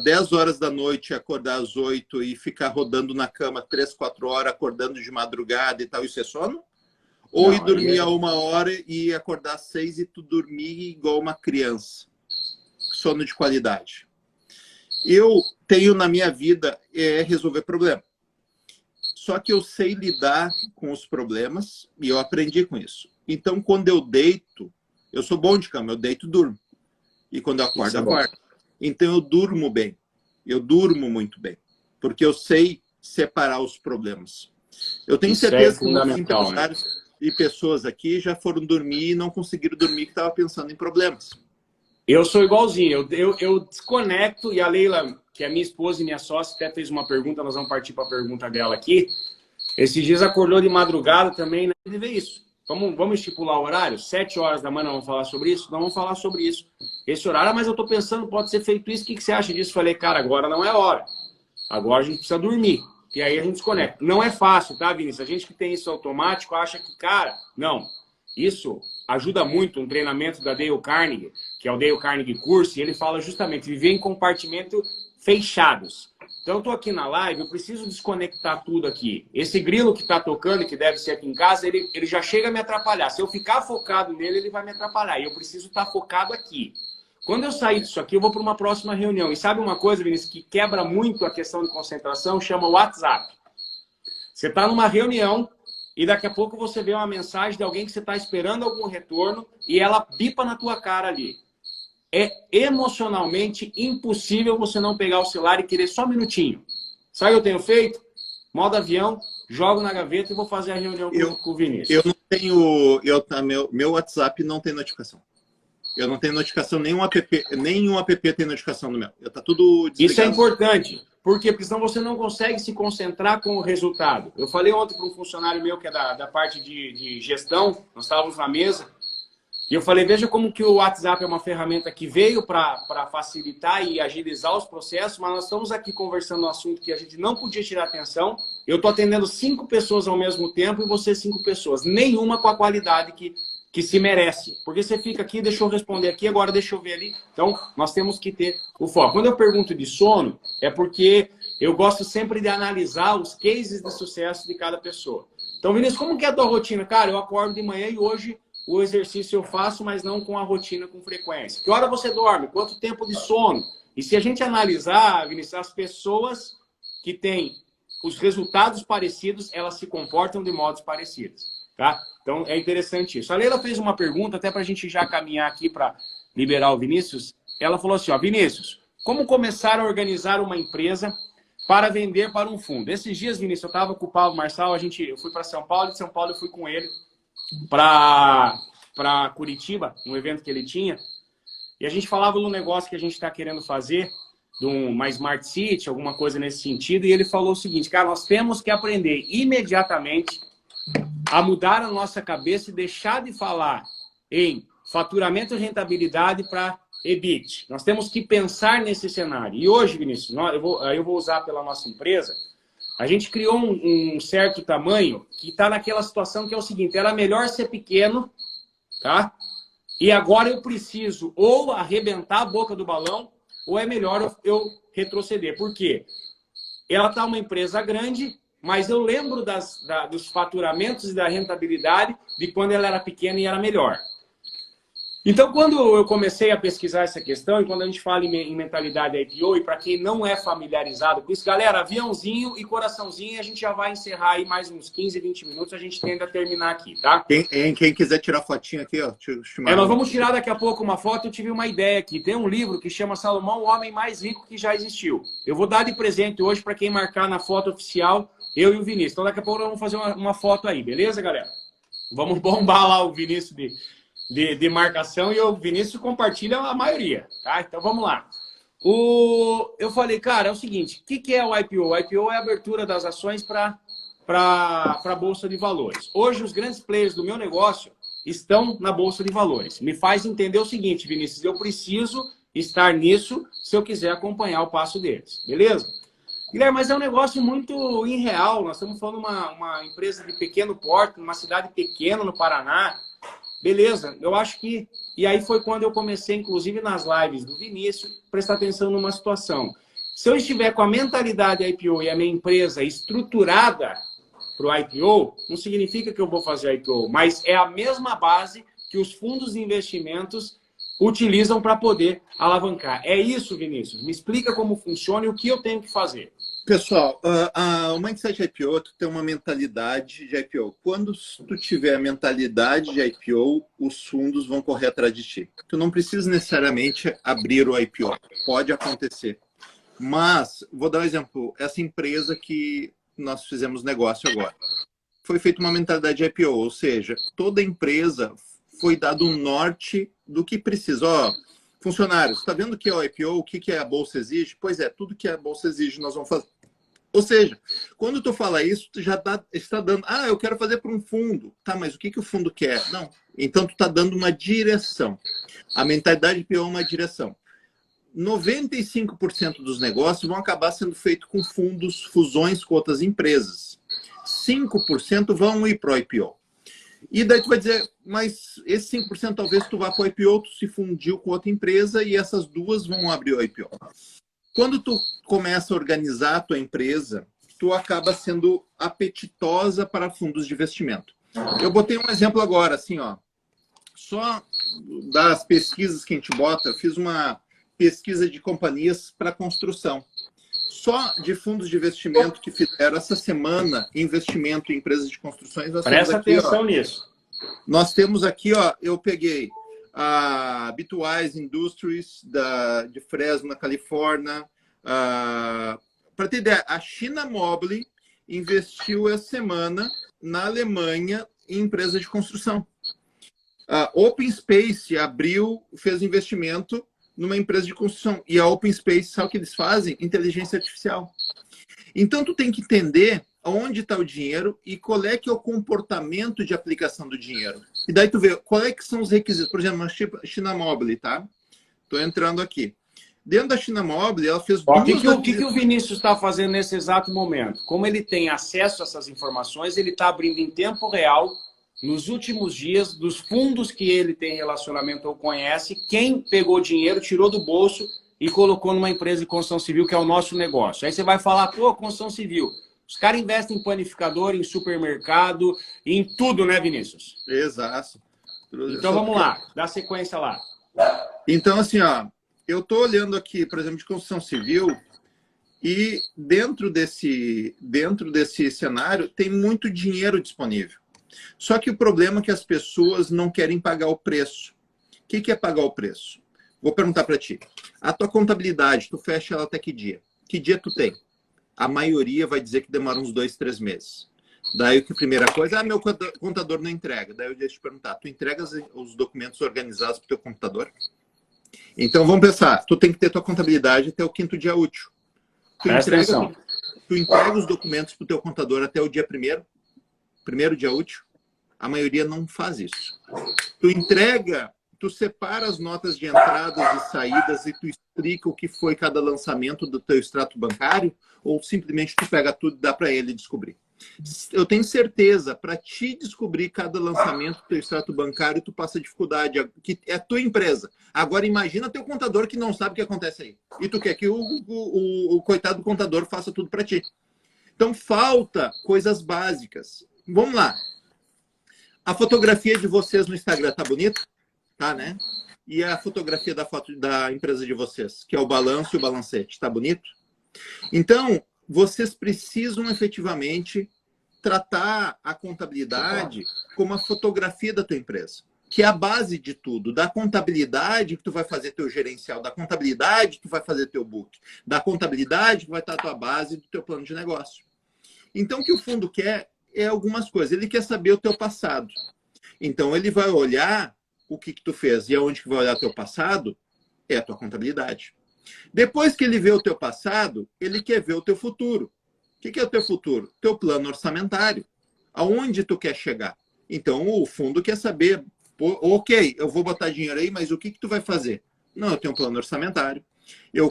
B: 10 horas da noite, acordar às 8 e ficar rodando na cama 3, 4 horas, acordando de madrugada e tal, isso é sono? Ou ir dormir a 1 hora e acordar às 6 e tu dormir igual uma criança? Sono de qualidade. Eu tenho na minha vida resolver problema. Só que eu sei lidar com os problemas e eu aprendi com isso. Então, quando eu deito, eu sou bom de cama, eu deito e durmo. E quando eu acordo, eu acordo. Então, eu durmo bem. Eu durmo muito bem. Porque eu sei separar os problemas. Eu tenho certeza que os empresários e pessoas aqui já foram dormir e não conseguiram dormir porque estavam pensando em problemas.
A: Eu sou igualzinho. Eu desconecto e a Leila, que é minha esposa e minha sócia, até fez uma pergunta, nós vamos partir para a pergunta dela aqui. Esses dias acordou de madrugada também, né? Ele vê isso. Vamos estipular o horário? 7 horas da manhã, vamos falar sobre isso? Não vamos falar sobre isso. Esse horário, mas eu estou pensando, pode ser feito isso, o que você acha disso? Falei, cara, agora não é hora. Agora a gente precisa dormir. E aí a gente desconecta. Não é fácil, tá, Vinícius? A gente que tem isso automático acha que, cara, não. Isso ajuda muito um treinamento da Dale Carnegie, que é o Dale Carnegie Course, e ele fala justamente viver em compartimentos fechados. Então eu estou aqui na live, eu preciso desconectar tudo aqui. Esse grilo que está tocando, que deve ser aqui em casa, ele já chega a me atrapalhar. Se eu ficar focado nele, ele vai me atrapalhar. E eu preciso estar focado aqui. Quando eu sair disso aqui, eu vou para uma próxima reunião. E sabe uma coisa, Vinícius, que quebra muito a questão de concentração? Chama WhatsApp. Você está numa reunião e daqui a pouco você vê uma mensagem de alguém que você está esperando algum retorno e ela bipa na tua cara ali. É emocionalmente impossível você não pegar o celular e querer só um minutinho. Sabe o que eu tenho feito? Modo avião, jogo na gaveta e vou fazer a reunião com o Vinícius.
B: Eu não tenho... Meu WhatsApp não tem notificação. Eu não tenho notificação, nenhum app tem notificação no meu. Tá tudo desligado.
A: Isso é importante. Por quê? Porque senão você não consegue se concentrar com o resultado. Eu falei ontem para um funcionário meu que é da parte de gestão, nós estávamos na mesa, e eu falei, veja como que o WhatsApp é uma ferramenta que veio para facilitar e agilizar os processos, mas nós estamos aqui conversando um assunto que a gente não podia tirar atenção. Eu estou atendendo 5 pessoas ao mesmo tempo e você 5 pessoas. Nenhuma com a qualidade que se merece. Porque você fica aqui, deixa eu responder aqui, agora deixa eu ver ali. Então, nós temos que ter o foco. Quando eu pergunto de sono, é porque eu gosto sempre de analisar os cases de sucesso de cada pessoa. Então, Vinícius, como que é a tua rotina? Cara, eu acordo de manhã e hoje o exercício eu faço, mas não com a rotina com frequência. Que hora você dorme? Quanto tempo de sono? E se a gente analisar, Vinícius, as pessoas que têm os resultados parecidos, elas se comportam de modos parecidos. Tá? Então, é interessante isso. A Leila fez uma pergunta, até para a gente já caminhar aqui para liberar o Vinícius. Ela falou assim, ó, Vinícius, como começar a organizar uma empresa para vender para um fundo? Esses dias, Vinícius, eu estava com o Paulo Marçal, eu fui para São Paulo, de São Paulo eu fui com ele para Curitiba, um evento que ele tinha, e a gente falava do negócio que a gente está querendo fazer, de uma Smart City, alguma coisa nesse sentido, e ele falou o seguinte, cara, nós temos que aprender imediatamente a mudar a nossa cabeça e deixar de falar em faturamento e rentabilidade para EBIT. Nós temos que pensar nesse cenário. E hoje, Vinícius, eu vou usar pela nossa empresa, a gente criou um certo tamanho que está naquela situação que é o seguinte, era melhor ser pequeno, tá? E agora eu preciso ou arrebentar a boca do balão ou é melhor eu retroceder. Por quê? Ela está uma empresa grande, mas eu lembro dos faturamentos e da rentabilidade de quando ela era pequena e era melhor. Então, quando eu comecei a pesquisar essa questão, e quando a gente fala em mentalidade IPO, e para quem não é familiarizado com isso, galera, aviãozinho e coraçãozinho, a gente já vai encerrar aí mais uns 15, 20 minutos, a gente tende a terminar aqui, tá?
B: Quem quiser tirar fotinha aqui, ó.
A: Nós vamos tirar daqui a pouco uma foto, eu tive uma ideia aqui. Tem um livro que chama Salomão, o Homem Mais Rico que Já Existiu. Eu vou dar de presente hoje para quem marcar na foto oficial, eu e o Vinícius. Então, daqui a pouco nós vamos fazer uma foto aí, beleza, galera? Vamos bombar lá o Vinícius de marcação e o Vinícius compartilha a maioria, tá? Então vamos lá. Eu falei, cara, é o seguinte, o que é o IPO? O IPO é a abertura das ações para a Bolsa de Valores. Hoje os grandes players do meu negócio estão na Bolsa de Valores. Me faz entender o seguinte, Vinícius, eu preciso estar nisso se eu quiser acompanhar o passo deles, beleza? Guilherme, mas é um negócio muito irreal. Nós estamos falando de uma empresa de pequeno porte, numa cidade pequena no Paraná. Beleza, eu acho que... E aí foi quando eu comecei, inclusive nas lives do Vinícius, prestar atenção numa situação. Se eu estiver com a mentalidade IPO e a minha empresa estruturada para o IPO, não significa que eu vou fazer IPO, mas é a mesma base que os fundos de investimentos utilizam para poder alavancar. É isso, Vinícius? Me explica como funciona e o que eu tenho que fazer.
B: Pessoal, o Mindset IPO, tu tem uma mentalidade de IPO. Quando tu tiver a mentalidade de IPO, os fundos vão correr atrás de ti. Tu não precisa necessariamente abrir o IPO. Pode acontecer. Mas, vou dar um exemplo. Essa empresa que nós fizemos negócio agora. Foi feita uma mentalidade de IPO, ou seja, toda empresa foi dado um norte do que precisa. Ó, funcionários, está vendo o que é o IPO? O que a Bolsa exige? Pois é, tudo que a Bolsa exige nós vamos fazer. Ou seja, quando tu fala isso, tu já está dando... Ah, eu quero fazer para um fundo. Tá, mas o que o fundo quer? Não. Então, tu está dando uma direção. A mentalidade IPO é uma direção. 95% dos negócios vão acabar sendo feitos com fundos, fusões com outras empresas. 5% vão ir para o IPO. E daí tu vai dizer, mas esse 5% talvez tu vá para o IPO, tu se fundiu com outra empresa e essas duas vão abrir o IPO. Quando tu começa a organizar a tua empresa, tu acaba sendo apetitosa para fundos de investimento. Eu botei um exemplo agora, assim, ó. Só das pesquisas que a gente bota, eu fiz uma pesquisa de companhias para construção. Só de fundos de investimento que fizeram essa semana investimento em empresas de construções.
A: Presta atenção nisso.
B: Nós temos aqui, ó, eu peguei a Bitwise Industries de Fresno, na Califórnia. Para ter ideia, a China Mobile investiu essa semana na Alemanha em empresa de construção. A Open Space fez investimento numa empresa de construção. E a Open Space, sabe o que eles fazem? Inteligência artificial. Então, tu tem que entender onde está o dinheiro e qual é que é o comportamento de aplicação do dinheiro. E daí tu vê qual é que são os requisitos. Por exemplo, a China Mobile, tá? Estou entrando aqui. Dentro da China Mobile, ela fez duas...
A: O que o Vinícius está fazendo nesse exato momento? Como ele tem acesso a essas informações, ele está abrindo em tempo real, nos últimos dias, dos fundos que ele tem relacionamento ou conhece, quem pegou dinheiro, tirou do bolso e colocou numa empresa de construção civil, que é o nosso negócio. Aí você vai falar, pô, construção civil. Os caras investem em panificador, em supermercado, em tudo, né, Vinícius?
B: Exato.
A: Então vamos lá, dá sequência lá.
B: Então, assim, ó, eu estou olhando aqui, por exemplo, de construção civil, e dentro desse cenário tem muito dinheiro disponível. Só que o problema é que as pessoas não querem pagar o preço. O que é pagar o preço? Vou perguntar para ti. A tua contabilidade, tu fecha ela até que dia? Que dia tu tem? A maioria vai dizer que demora uns 2, 3 meses. Daí, que a primeira coisa, meu contador não entrega. Daí eu deixo te perguntar, tu entregas os documentos organizados para o teu computador? Então, vamos pensar, tu tem que ter tua contabilidade até o 5º dia útil. Tu entrega os documentos para o teu contador até o dia primeiro dia útil? A maioria não faz isso. Tu separa as notas de entradas e saídas e tu explica o que foi cada lançamento do teu extrato bancário, ou simplesmente tu pega tudo e dá para ele descobrir? Eu tenho certeza, para te descobrir cada lançamento do teu extrato bancário, tu passa dificuldade, que é a tua empresa. Agora imagina teu contador que não sabe o que acontece aí. E tu quer que o coitado do contador faça tudo para ti. Então falta coisas básicas. Vamos lá. A fotografia de vocês no Instagram tá bonita? Tá, né? E a fotografia da foto da empresa de vocês, que é o balanço e o balancete, tá bonito? Então, vocês precisam efetivamente tratar a contabilidade como a fotografia da tua empresa, que é a base de tudo. Da contabilidade que tu vai fazer teu gerencial, da contabilidade que tu vai fazer teu book, da contabilidade que vai estar a tua base do teu plano de negócio. Então, o que o fundo quer é algumas coisas. Ele quer saber o teu passado. Então, ele vai olhar o que tu fez. E aonde que vai olhar o teu passado? É a tua contabilidade. Depois que ele vê o teu passado, ele quer ver o teu futuro. O que é o teu futuro? Teu plano orçamentário. Aonde tu quer chegar? Então, o fundo quer saber, ok, eu vou botar dinheiro aí, mas o que tu vai fazer? Não, eu tenho um plano orçamentário. Eu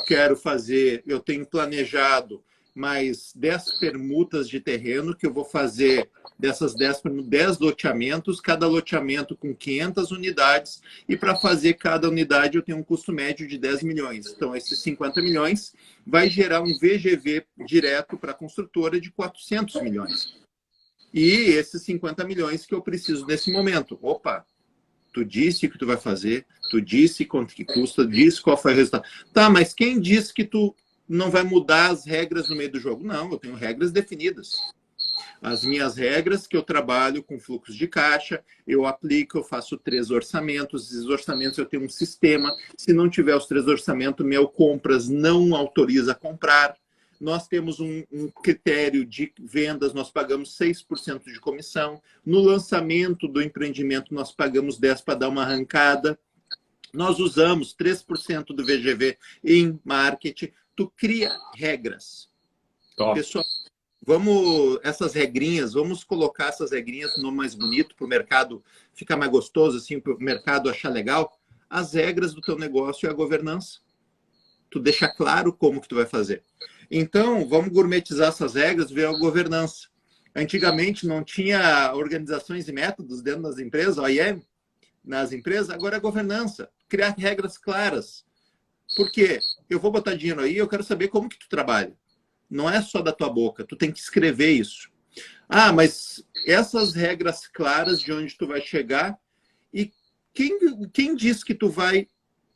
B: tenho planejado mais 10 permutas de terreno, que eu vou fazer dessas 10 permutas, 10 loteamentos, cada loteamento com 500 unidades, e para fazer cada unidade eu tenho um custo médio de 10 milhões. Então, esses 50 milhões vai gerar um VGV direto para a construtora de 400 milhões. E esses 50 milhões que eu preciso nesse momento. Opa, tu disse o que tu vai fazer, tu disse quanto que custa, disse qual foi o resultado. Tá, mas quem disse que tu não vai mudar as regras no meio do jogo? Não, eu tenho regras definidas. As minhas regras, que eu trabalho com fluxo de caixa, eu aplico, eu faço 3 orçamentos, esses orçamentos eu tenho um sistema, se não tiver os 3 orçamentos, meu compras não autoriza a comprar. Nós temos um critério de vendas, nós pagamos 6% de comissão. No lançamento do empreendimento, nós pagamos 10% para dar uma arrancada. Nós usamos 3% do VGV em marketing. Tu cria regras.
A: Top.
B: Pessoal, essas regrinhas, vamos colocar essas regrinhas no nome mais bonito para o mercado ficar mais gostoso, assim, para o mercado achar legal. As regras do teu negócio é a governança. Tu deixa claro como que tu vai fazer. Então, vamos gourmetizar essas regras, ver a governança. Antigamente não tinha organizações e métodos dentro das empresas, OIM, nas empresas, agora é governança. Criar regras claras. Por quê? Eu vou botar dinheiro aí, eu quero saber como que tu trabalha. Não é só da tua boca, tu tem que escrever isso. Ah, mas essas regras claras de onde tu vai chegar e quem diz que tu vai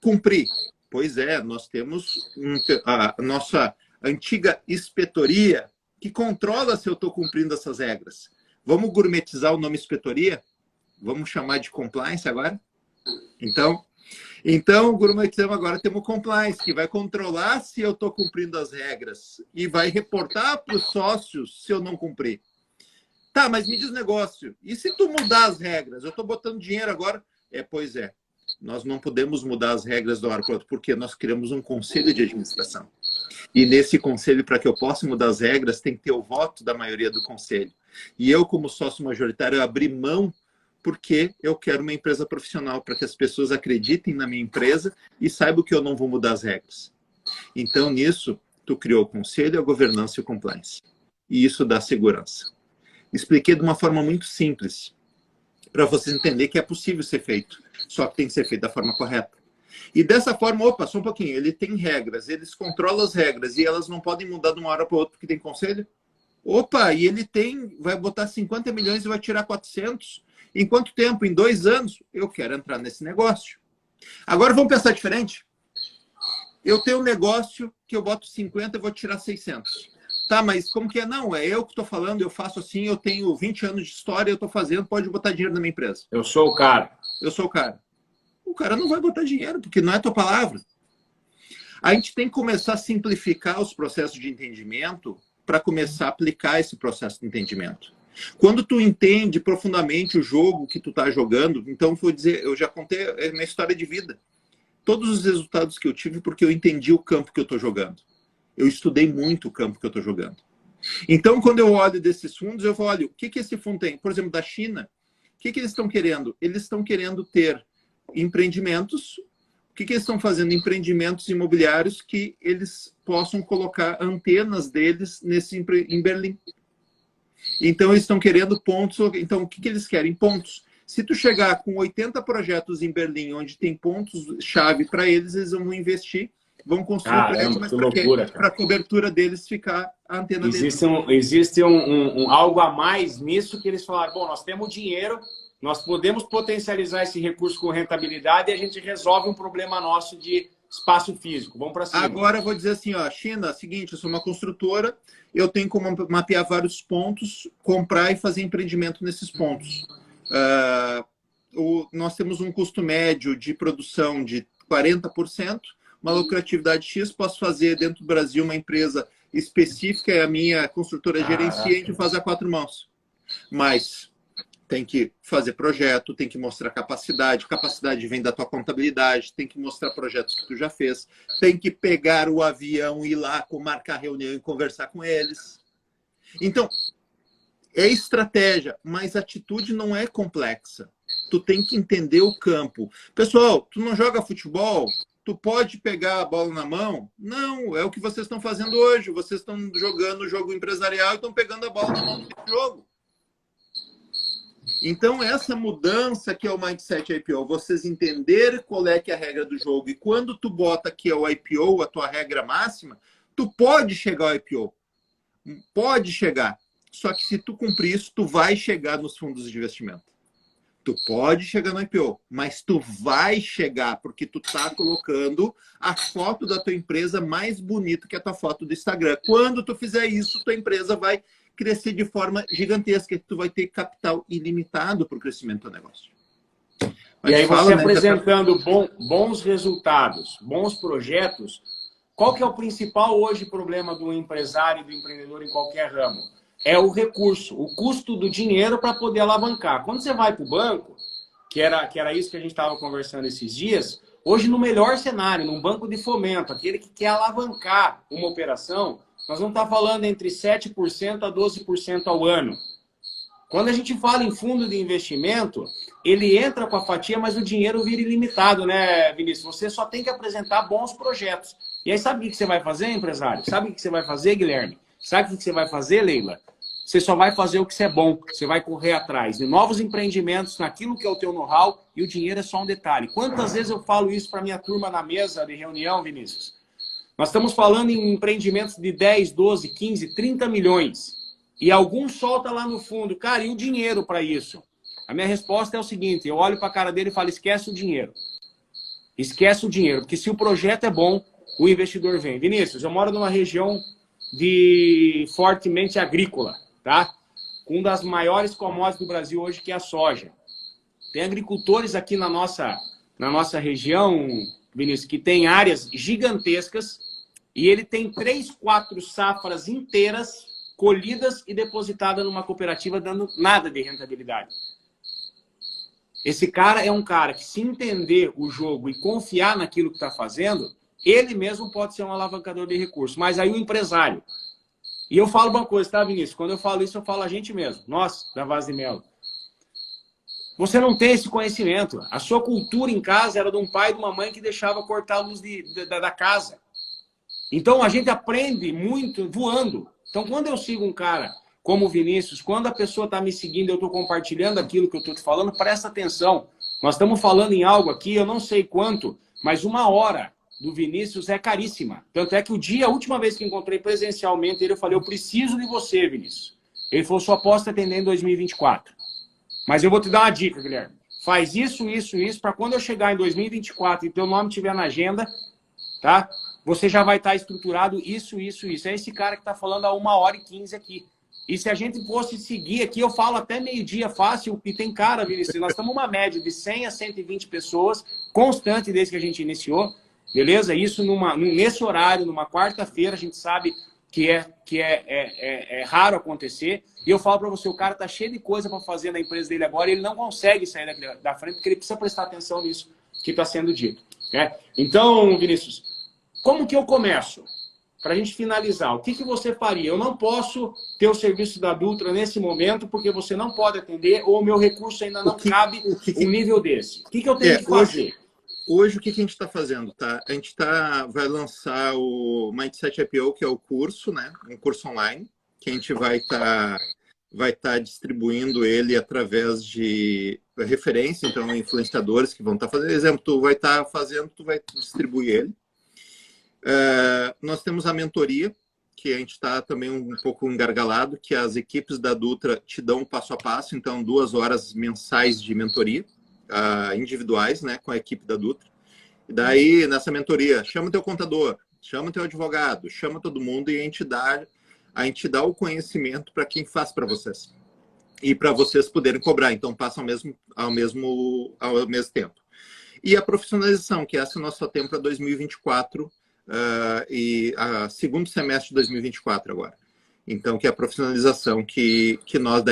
B: cumprir? Pois é, nós temos a nossa antiga inspetoria que controla se eu estou cumprindo essas regras. Vamos gourmetizar o nome inspetoria? Vamos chamar de compliance agora? Então gourmetizamos agora, temos compliance, que vai controlar se eu estou cumprindo as regras e vai reportar para os sócios se eu não cumprir. Tá, mas me diz um negócio, e se tu mudar as regras? Eu estou botando dinheiro agora? Pois é. Nós não podemos mudar as regras do hora para o outro, porque nós criamos um conselho de administração. E nesse conselho, para que eu possa mudar as regras, tem que ter o voto da maioria do conselho. E eu, como sócio majoritário, eu abri mão porque eu quero uma empresa profissional, para que as pessoas acreditem na minha empresa e saibam que eu não vou mudar as regras. Então, nisso, tu criou o conselho, a governança e o compliance. E isso dá segurança. Expliquei de uma forma muito simples, para vocês entenderem que é possível ser feito, só que tem que ser feito da forma correta. E dessa forma, opa, só um pouquinho, ele tem regras, eles controlam as regras e elas não podem mudar de uma hora para outra porque tem conselho? Opa, e ele vai botar 50 milhões e vai tirar 400. Em quanto tempo? Em 2 anos? Eu quero entrar nesse negócio. Agora vamos pensar diferente. Eu tenho um negócio que eu boto 50 e vou tirar 600. Tá, mas como que é? Não, é eu que estou falando, eu faço assim, eu tenho 20 anos de história, eu estou fazendo, pode botar dinheiro na minha empresa.
A: Eu sou o cara.
B: Eu sou o cara. O cara não vai botar dinheiro, porque não é tua palavra. A gente tem que começar a simplificar os processos de entendimento para começar a aplicar esse processo de entendimento. Quando tu entende profundamente o jogo que tu está jogando, então vou dizer, eu já contei a minha história de vida. Todos os resultados que eu tive porque eu entendi o campo que eu estou jogando. Eu estudei muito o campo que eu estou jogando. Então, quando eu olho desses fundos, eu falo, olha, o que esse fundo tem? Por exemplo, da China, o que eles estão querendo? Eles estão querendo ter empreendimentos. O que eles estão fazendo? Empreendimentos imobiliários que eles possam colocar antenas deles em Berlim. Então, eles estão querendo pontos. Então, o que eles querem? Pontos. Se tu chegar com 80 projetos em Berlim, onde tem pontos-chave para eles, eles vão investir, vão construir prédios, mas para a cobertura deles ficar a antena deles.
A: Existe algo a mais nisso que eles falaram, bom, nós temos dinheiro, nós podemos potencializar esse recurso com rentabilidade e a gente resolve um problema nosso de espaço físico. Vamos para cima.
B: Agora eu vou dizer assim, ó, China, é o seguinte, eu sou uma construtora, eu tenho como mapear vários pontos, comprar e fazer empreendimento nesses pontos. Nós temos um custo médio de produção de 40%, uma lucratividade X, posso fazer dentro do Brasil uma empresa específica, é a minha construtora gerencia, a gente faz a 4 mãos. Mas tem que fazer projeto, tem que mostrar capacidade vem da tua contabilidade, tem que mostrar projetos que tu já fez, tem que pegar o avião, ir lá, marcar reunião e conversar com eles. Então, é estratégia, mas a atitude não é complexa. Tu tem que entender o campo. Pessoal, tu não joga futebol? Tu pode pegar a bola na mão? Não, é o que vocês estão fazendo hoje. Vocês estão jogando o jogo empresarial e estão pegando a bola na mão do jogo. Então, essa mudança que é o Mindset IPO, vocês entenderem qual é que é a regra do jogo. E quando tu bota que é o IPO, a tua regra máxima, tu pode chegar ao IPO. Pode chegar. Só que se tu cumprir isso, tu vai chegar nos fundos de investimento. Tu pode chegar no IPO, mas tu vai chegar porque tu tá colocando a foto da tua empresa mais bonita que a tua foto do Instagram. Quando tu fizer isso, tua empresa vai crescer de forma gigantesca. Tu vai ter capital ilimitado para o crescimento do negócio.
A: Mas e aí você apresentando bons resultados, bons projetos, qual que é o principal hoje problema do empresário e do empreendedor em qualquer ramo? É o recurso, o custo do dinheiro para poder alavancar. Quando você vai para o banco, que era isso que a gente estava conversando esses dias, hoje no melhor cenário, num banco de fomento, aquele que quer alavancar uma operação, nós vamos estar falando entre 7% a 12% ao ano. Quando a gente fala em fundo de investimento, ele entra com a fatia, mas o dinheiro vira ilimitado, né, Vinícius? Você só tem que apresentar bons projetos. E aí sabe o que você vai fazer, empresário? Sabe o que você vai fazer, Guilherme? Sabe o que você vai fazer, Leila? Você só vai fazer o que você é bom. Você vai correr atrás de novos empreendimentos, naquilo que é o teu know-how, e o dinheiro é só um detalhe. Quantas vezes eu falo isso para minha turma na mesa de reunião, Vinícius? Nós estamos falando em empreendimentos de 10, 12, 15, 30 milhões. E alguns solta lá no fundo. Cara, e o dinheiro para isso? A minha resposta é o seguinte, eu olho para a cara dele e falo, esquece o dinheiro. Esquece o dinheiro, porque se o projeto é bom, o investidor vem. Vinícius, eu moro numa região fortemente agrícola, tá? Com uma das maiores commodities do Brasil hoje, que é a soja. Tem agricultores aqui na nossa região, Vinícius, que tem áreas gigantescas e ele tem 3, 4 safras inteiras colhidas e depositadas numa cooperativa, dando nada de rentabilidade. Esse cara é um cara que, se entender o jogo e confiar naquilo que está fazendo, ele mesmo pode ser um alavancador de recursos. Mas aí o empresário. E eu falo uma coisa, tá, Vinícius? Quando eu falo isso, eu falo a gente mesmo. Nós, da Vaz de Melo. Você não tem esse conhecimento. A sua cultura em casa era de um pai e de uma mãe que deixava cortar a luz da casa. Então, a gente aprende muito voando. Então, quando eu sigo um cara como o Vinícius, quando a pessoa está me seguindo, eu estou compartilhando aquilo que eu estou te falando, presta atenção. Nós estamos falando em algo aqui, eu não sei quanto, mas 1 hora do Vinícius é caríssima. Tanto é que a última vez que encontrei presencialmente ele, eu falei, eu preciso de você, Vinícius. Ele falou, sua aposta atender em 2024. Mas eu vou te dar uma dica, Guilherme. Faz isso, isso, isso, para quando eu chegar em 2024 e teu nome estiver na agenda, tá? Você já vai estar estruturado isso, isso, isso. É esse cara que está falando há 1h15 aqui. E se a gente fosse seguir aqui, eu falo até meio-dia fácil, e tem cara, Vinícius, nós estamos uma média de 100 a 120 pessoas, constante desde que a gente iniciou, beleza? Isso nesse horário, numa quarta-feira, a gente sabe que é raro acontecer. E eu falo para você, o cara tá cheio de coisa para fazer na empresa dele agora e ele não consegue sair da frente porque ele precisa prestar atenção nisso que está sendo dito, né? Então, Vinícius, como que eu começo? Para a gente finalizar, o que você faria? Eu não posso ter o serviço da Dutra nesse momento porque você não pode atender ou o meu recurso ainda não cabe um nível desse. O que eu tenho que fazer?
B: Hoje, o que a gente está fazendo? Tá? A gente vai lançar o Mindset IPO, que é o curso, né? Um curso online, que a gente vai estar distribuindo ele através de referência, então, influenciadores que vão estar fazendo. Exemplo, tu vai estar fazendo, tu vai distribuir ele. Nós temos a mentoria, que a gente está também um pouco engargalado, que as equipes da Dutra te dão um passo a passo, então 2 horas mensais de mentoria, individuais, né, com a equipe da Dutra. E daí, nessa mentoria, chama teu contador, chama teu advogado, chama todo mundo e a gente dá o conhecimento para quem faz para vocês. E para vocês poderem cobrar, então passa ao mesmo tempo. E a profissionalização, que essa nós só temos para 2024, e a segundo semestre de 2024 agora. Então, que é a profissionalização que nós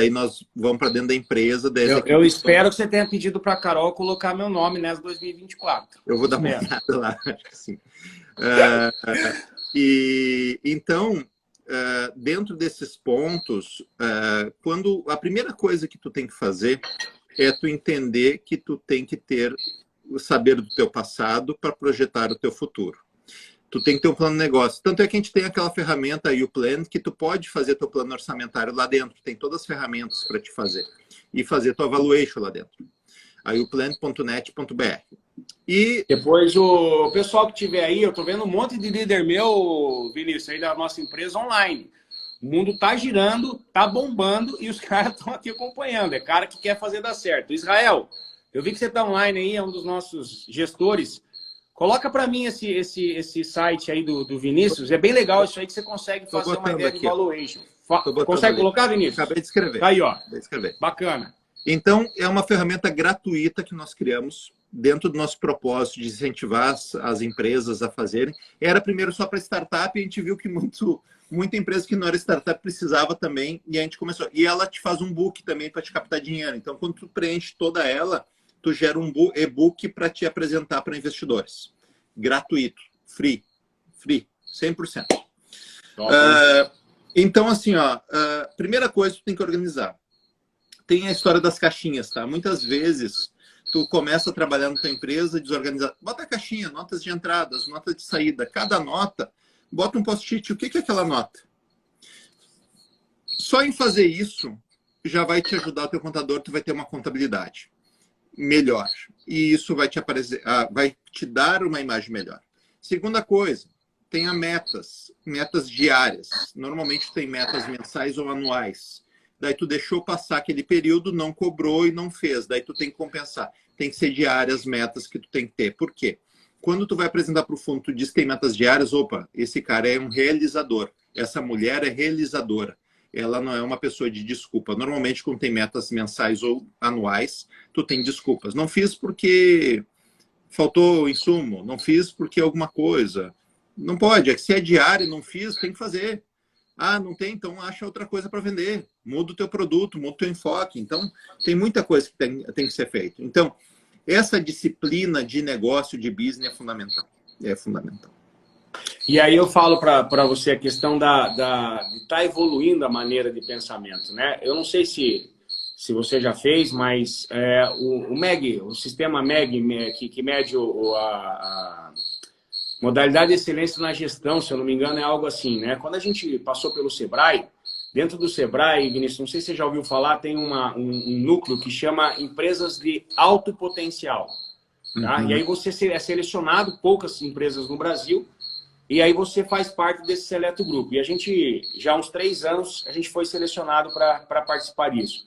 B: vamos para dentro da empresa.
A: Eu espero que você tenha pedido para a Carol colocar meu nome nessa 2024.
B: Eu vou dar uma olhada lá, acho que sim. Então, dentro desses pontos, quando a primeira coisa que tu tem que fazer é tu entender que tu tem que ter saber do teu passado para projetar o teu futuro. Tu tem que ter um plano de negócio. Tanto é que a gente tem aquela ferramenta aí, o Plan, que tu pode fazer teu plano orçamentário lá dentro, que tem todas as ferramentas para te fazer. E fazer tua valuation lá dentro. Aí o plan.net.br. E
A: depois o pessoal que tiver aí, eu tô vendo um monte de líder meu, Vinícius, aí da nossa empresa online. O mundo tá girando, tá bombando e os caras estão aqui acompanhando. É cara que quer fazer dar certo. Israel, eu vi que você tá online aí, é um dos nossos gestores. Coloca para mim esse site aí do Vinícius. É bem legal isso aí que você consegue fazer uma ideia de valuation. Consegue colocar, Vinícius?
B: Acabei de escrever.
A: Tá aí, ó.
B: Acabei de escrever.
A: Bacana.
B: Então, é uma ferramenta gratuita que nós criamos dentro do nosso propósito de incentivar as empresas a fazerem. Era primeiro só para startup e a gente viu que muita empresa que não era startup precisava também e a gente começou. E ela te faz um book também para te captar dinheiro. Então, quando tu preenche toda ela, tu gera um e-book para te apresentar para investidores. Gratuito, free, 100%. Então, assim, primeira coisa que tu tem que organizar. Tem a história das caixinhas, tá? Muitas vezes tu começa a trabalhar na tua empresa desorganizado. Bota a caixinha, notas de entradas, notas de saída. Cada nota, bota um post-it. O que é aquela nota? Só em fazer isso, já vai te ajudar o teu contador, tu vai ter uma contabilidade melhor. E isso vai vai te dar uma imagem melhor. Segunda coisa, tenha metas diárias. Normalmente tem metas mensais ou anuais. Daí tu deixou passar aquele período, não cobrou e não fez. Daí tu tem que compensar. Tem que ser diárias metas que tu tem que ter. Por quê? Quando tu vai apresentar para o fundo, tu diz que tem metas diárias, opa, esse cara é um realizador. Essa mulher é realizadora. Ela não é uma pessoa de desculpa. Normalmente, quando tem metas mensais ou anuais, tu tem desculpas. Não fiz porque faltou insumo, não fiz porque alguma coisa. Não pode. Se é diário e não fiz, tem que fazer. Ah, não tem? Então acha outra coisa para vender. Muda o teu produto, muda o teu enfoque. Então, tem muita coisa que tem que ser feita. Então, essa disciplina de negócio, de business é fundamental. É fundamental.
A: E aí eu falo para você a questão de estar evoluindo a maneira de pensamento, né? Eu não sei se você já fez, mas o MEG, o sistema MEG, que mede a modalidade de excelência na gestão, se eu não me engano, é algo assim, né? Quando a gente passou pelo Sebrae, dentro do Sebrae, Vinícius, não sei se você já ouviu falar, tem um núcleo que chama Empresas de Alto Potencial. Tá? Uhum. E aí você é selecionado, poucas empresas no Brasil, e aí você faz parte desse seleto grupo. E a gente, já há uns 3 anos, a gente foi selecionado para participar disso.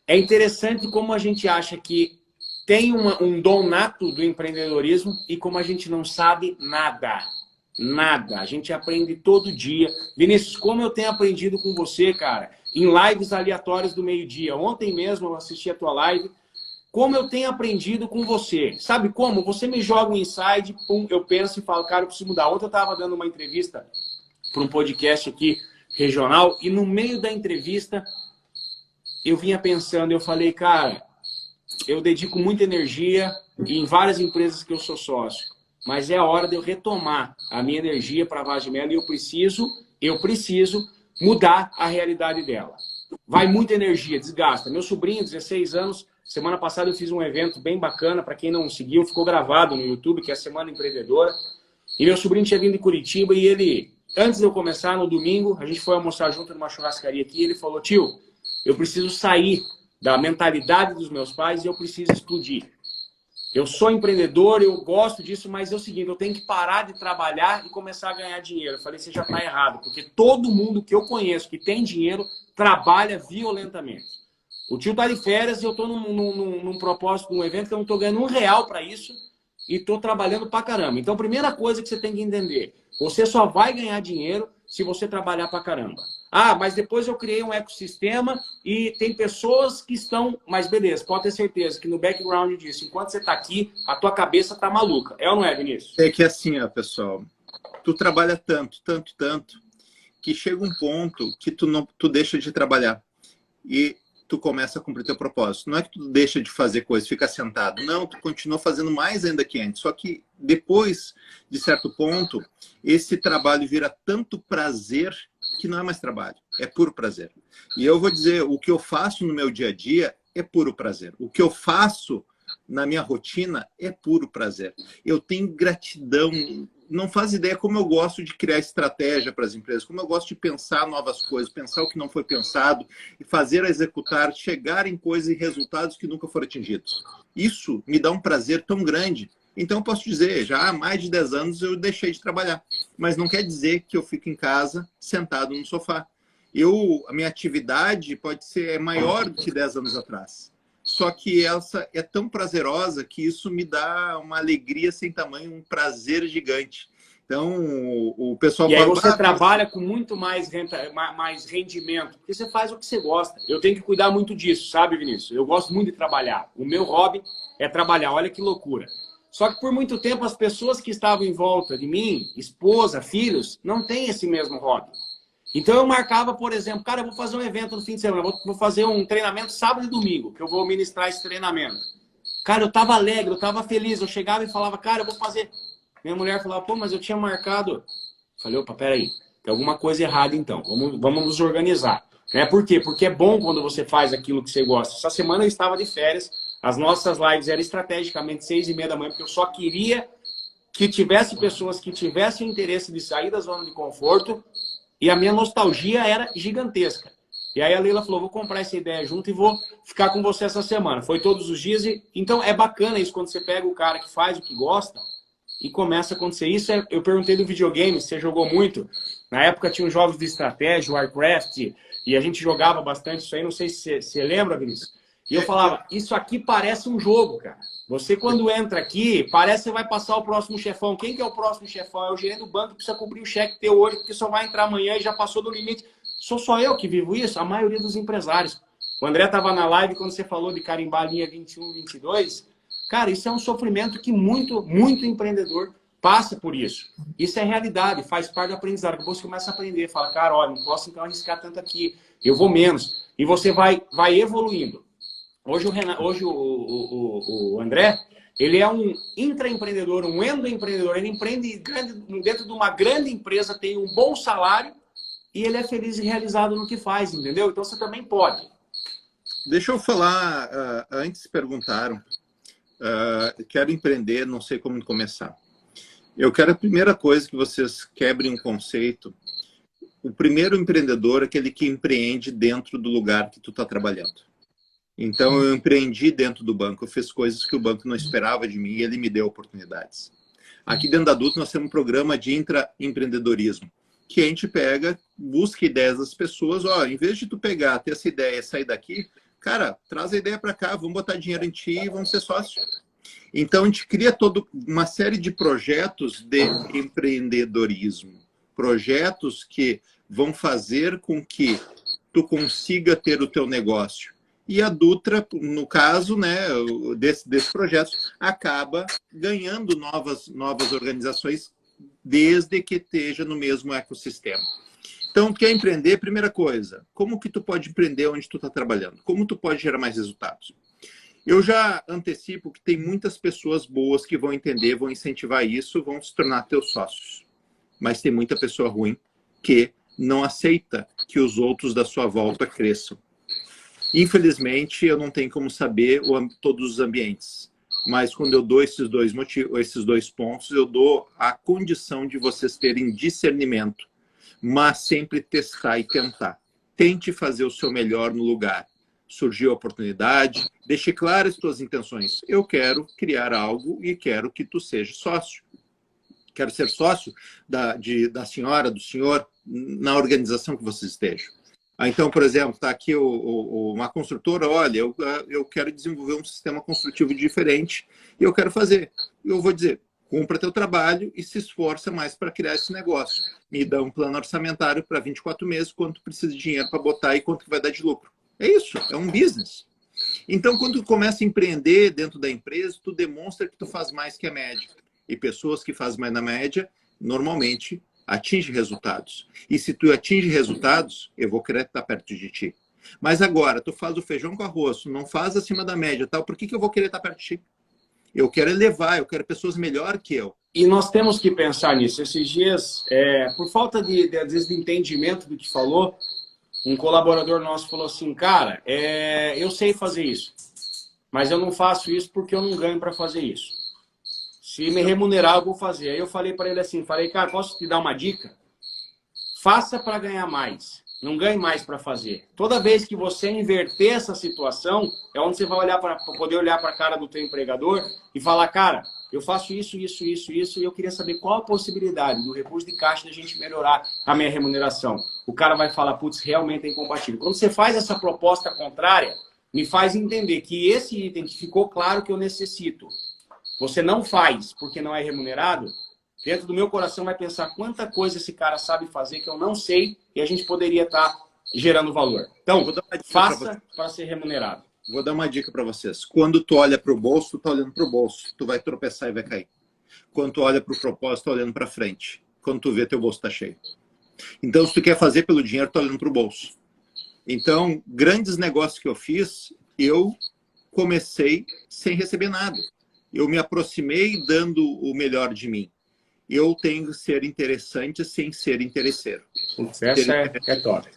A: É interessante como a gente acha que tem um dom nato do empreendedorismo e como a gente não sabe nada. Nada. A gente aprende todo dia. Vinícius, como eu tenho aprendido com você, cara, em lives aleatórias do meio-dia. Ontem mesmo eu assisti a tua live. Como eu tenho aprendido com você. Sabe como? Você me joga um insight, pum, eu penso e falo, cara, eu preciso mudar. Ontem eu estava dando uma entrevista para um podcast aqui regional e no meio da entrevista eu vinha pensando, eu falei, cara, eu dedico muita energia em várias empresas que eu sou sócio, mas é a hora de eu retomar a minha energia para a Vaz de Melo e eu preciso mudar a realidade dela. Vai muita energia, desgasta. Meu sobrinho, 16 anos, semana passada eu fiz um evento bem bacana, para quem não seguiu, ficou gravado no YouTube, que é a Semana Empreendedora. E meu sobrinho tinha vindo de Curitiba e ele, antes de eu começar, no domingo, a gente foi almoçar junto numa churrascaria aqui, e ele falou, tio, eu preciso sair da mentalidade dos meus pais e eu preciso explodir. Eu sou empreendedor, eu gosto disso, mas é o seguinte, eu tenho que parar de trabalhar e começar a ganhar dinheiro. Eu falei, você já está errado, porque todo mundo que eu conheço que tem dinheiro trabalha violentamente. O tio tá de férias e eu tô num propósito, num evento que eu não tô ganhando R$1 para isso e tô trabalhando pra caramba. Então, a primeira coisa que você tem que entender, você só vai ganhar dinheiro se você trabalhar pra caramba. Ah, mas depois eu criei um ecossistema e tem pessoas que estão... Mas beleza, pode ter certeza que no background disso, enquanto você tá aqui, a tua cabeça tá maluca. É ou não é, Vinícius?
B: É que assim, ó, pessoal, tu trabalha tanto, que chega um ponto que tu deixa de trabalhar. E tu começa a cumprir teu propósito. Não é que tu deixa de fazer coisas, fica sentado. Não, tu continua fazendo mais ainda que antes. Só que depois, de certo ponto, esse trabalho vira tanto prazer que não é mais trabalho. É puro prazer. E eu vou dizer, o que eu faço no meu dia a dia é puro prazer. O que eu faço na minha rotina é puro prazer. Eu tenho gratidão. Não faz ideia como eu gosto de criar estratégia para as empresas, como eu gosto de pensar novas coisas, pensar o que não foi pensado, e fazer executar, chegar em coisas e resultados que nunca foram atingidos. Isso me dá um prazer tão grande. Então, eu posso dizer, já há mais de 10 anos eu deixei de trabalhar. Mas não quer dizer que eu fico em casa, sentado no sofá. A minha atividade pode ser maior do que 10 anos atrás. Só que essa é tão prazerosa que isso me dá uma alegria sem tamanho, um prazer gigante. Então, o pessoal
A: e
B: fala...
A: aí você trabalha com muito mais rendimento, porque você faz o que você gosta. Eu tenho que cuidar muito disso, sabe, Vinícius? Eu gosto muito de trabalhar. O meu hobby é trabalhar. Olha que loucura. Só que por muito tempo as pessoas que estavam em volta de mim, esposa, filhos, não têm esse mesmo hobby. Então eu marcava, por exemplo, cara, eu vou fazer um evento no fim de semana, vou fazer um treinamento sábado e domingo, que eu vou ministrar esse treinamento. Cara, eu estava alegre, eu estava feliz, eu chegava e falava, cara, eu vou fazer. Minha mulher falava, pô, mas eu tinha marcado. Falei, opa, peraí, tem alguma coisa errada então, vamos nos organizar. Né? Por quê? Porque é bom quando você faz aquilo que você gosta. Essa semana eu estava de férias, as nossas lives eram estrategicamente 6h30 da manhã, porque eu só queria que tivesse pessoas que tivessem interesse de sair da zona de conforto. E a minha nostalgia era gigantesca. E aí a Leila falou, vou comprar essa ideia junto e vou ficar com você essa semana. Foi todos os dias. Então é bacana isso, quando você pega o cara que faz o que gosta e começa a acontecer isso. Eu perguntei do videogame, você jogou muito. Na época tinha os jogos de estratégia, Warcraft, e a gente jogava bastante isso aí. Não sei se você lembra, Vinícius. E eu falava, isso aqui parece um jogo, cara. Você, quando entra aqui, parece que você vai passar o próximo chefão. Quem que é o próximo chefão? É o gerente do banco que precisa cobrir o cheque teu hoje, porque só vai entrar amanhã e já passou do limite. Sou só eu que vivo isso? A maioria dos empresários. O André estava na live quando você falou de carimbar a linha 21, 22. Cara, isso é um sofrimento que muito empreendedor passa por isso. Isso é realidade, faz parte do aprendizado. Depois você começa a aprender, fala, cara, olha, não posso então arriscar tanto aqui, eu vou menos. E você vai evoluindo. Hoje o André, ele é um intraempreendedor, um endoempreendedor. Ele empreende dentro de uma grande empresa, tem um bom salário e ele é feliz e realizado no que faz, entendeu? Então você também pode.
B: Deixa eu falar, antes perguntaram, quero empreender, não sei como começar. Eu quero a primeira coisa que vocês quebrem um conceito. O primeiro empreendedor é aquele que empreende dentro do lugar que tu está trabalhando. Então, eu empreendi dentro do banco. Eu fiz coisas que o banco não esperava de mim e ele me deu oportunidades. Aqui dentro da Adulto, nós temos um programa de intraempreendedorismo, que a gente pega, busca ideias das pessoas. Ó, em vez de tu pegar, ter essa ideia e sair daqui, cara, traz a ideia para cá, vamos botar dinheiro em ti e vamos ser sócios. Então, a gente cria toda uma série de projetos de empreendedorismo. Projetos que vão fazer com que tu consiga ter o teu negócio. E a Dutra, no caso, né, desses projetos, acaba ganhando novas organizações desde que esteja no mesmo ecossistema. Então, quer empreender? Primeira coisa, como que tu pode empreender onde tu está trabalhando? Como tu pode gerar mais resultados? Eu já antecipo que tem muitas pessoas boas que vão entender, vão incentivar isso, vão se tornar teus sócios. Mas tem muita pessoa ruim que não aceita que os outros da sua volta cresçam. Infelizmente, eu não tenho como saber todos os ambientes. Mas quando eu dou esses dois pontos, eu dou a condição de vocês terem discernimento. Mas sempre testar e tentar. Tente fazer o seu melhor no lugar. Surgiu a oportunidade, deixe claras as tuas intenções. Eu quero criar algo e quero que tu seja sócio. Quero ser sócio da senhora, do senhor, na organização que vocês estejam. Então, por exemplo, está aqui uma construtora, olha, eu quero desenvolver um sistema construtivo diferente e eu quero fazer. Eu vou dizer, cumpra teu trabalho e se esforça mais para criar esse negócio. Me dá um plano orçamentário para 24 meses, quanto precisa de dinheiro para botar e quanto vai dar de lucro. É isso, é um business. Então, quando tu começa a empreender dentro da empresa, tu demonstra que tu faz mais que a média. E pessoas que fazem mais na média, normalmente, atingem resultados. E se tu atinge resultados, eu vou querer estar perto de ti. Mas agora, tu faz o feijão com arroz, não faz acima da média, tal, por que eu vou querer estar perto de ti? Eu quero elevar, eu quero pessoas melhor que eu.
A: E nós temos que pensar nisso. Esses dias, por falta às vezes, de entendimento do que falou, um colaborador nosso falou assim, cara, eu sei fazer isso. mas eu não faço isso porque eu não ganho para fazer isso. Se me remunerar, eu vou fazer. Aí eu falei para ele assim, cara, posso te dar uma dica? Faça para ganhar mais. Não ganhe mais para fazer. Toda vez que você inverter essa situação, é onde você vai olhar para poder olhar para a cara do teu empregador e falar, cara, eu faço isso, isso, isso, isso, e eu queria saber qual a possibilidade do recurso de caixa da gente melhorar a minha remuneração. O cara vai falar, putz, realmente é incompatível. Quando você faz essa proposta contrária, me faz entender que esse item que ficou claro que eu necessito, você não faz porque não é remunerado, dentro do meu coração vai pensar quanta coisa esse cara sabe fazer que eu não sei e a gente poderia estar gerando valor. Então, faça para ser remunerado.
B: Vou dar uma dica para vocês. Quando tu olha para o bolso, tu tá olhando para o bolso. Tu vai tropeçar e vai cair. Quando tu olha para o propósito, tu tá olhando para frente. Quando tu vê, teu bolso tá cheio. Então, se tu quer fazer pelo dinheiro, tu tá olhando para o bolso. Então, grandes negócios que eu fiz, eu comecei sem receber nada. Eu me aproximei dando o melhor de mim. Eu tenho que ser interessante sem ser interesseiro.
A: Essa é top.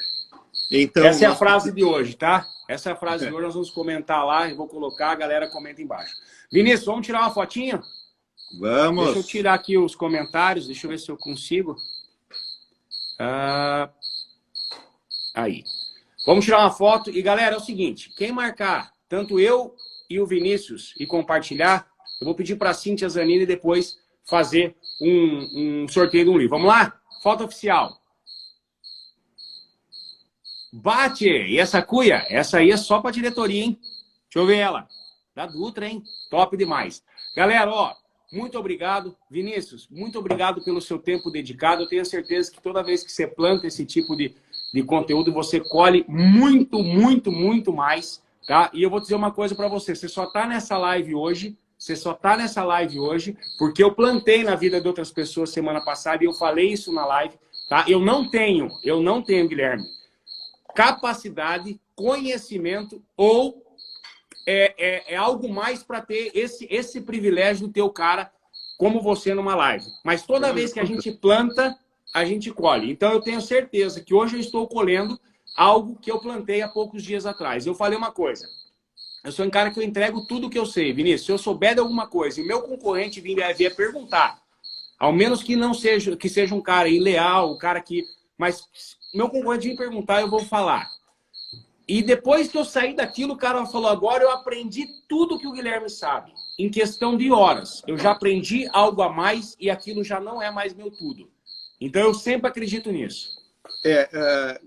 B: Então,
A: essa é a frase de hoje, tá? Essa é a frase de hoje, nós vamos comentar lá, eu vou colocar, a galera comenta embaixo. Vinícius, vamos tirar uma fotinha?
B: Vamos.
A: Deixa eu tirar aqui os comentários, deixa eu ver se eu consigo. Aí. Vamos tirar uma foto. E, galera, é o seguinte, quem marcar, tanto eu e o Vinícius, e compartilhar, eu vou pedir para a Cíntia Zanini depois fazer um sorteio de um livro. Vamos lá? Foto oficial. Bate! E essa cuia? Essa aí é só para diretoria, hein? Deixa eu ver ela. Da Dutra, hein? Top demais. Galera, ó, muito obrigado. Vinícius, muito obrigado pelo seu tempo dedicado. Eu tenho certeza que toda vez que você planta esse tipo de conteúdo, você colhe muito, muito, muito mais, tá? E eu vou dizer uma coisa para você. Você só tá nessa live hoje, porque eu plantei na vida de outras pessoas semana passada e eu falei isso na live, tá? Eu não tenho, Guilherme, capacidade, conhecimento ou é algo mais para ter esse privilégio de ter o cara como você numa live. Mas toda vez que a gente planta, a gente colhe. Então eu tenho certeza que hoje eu estou colhendo algo que eu plantei há poucos dias atrás. Eu falei uma coisa. Eu sou um cara que eu entrego tudo que eu sei, Vinícius. Se eu souber de alguma coisa e o meu concorrente vier perguntar, ao menos que não seja, que seja um cara ileal, um cara que... Mas meu concorrente vir perguntar, eu vou falar. E depois que eu saí daquilo, o cara falou, agora eu aprendi tudo que o Guilherme sabe. Em questão de horas. Eu já aprendi algo a mais e aquilo já não é mais meu tudo. Então eu sempre acredito nisso.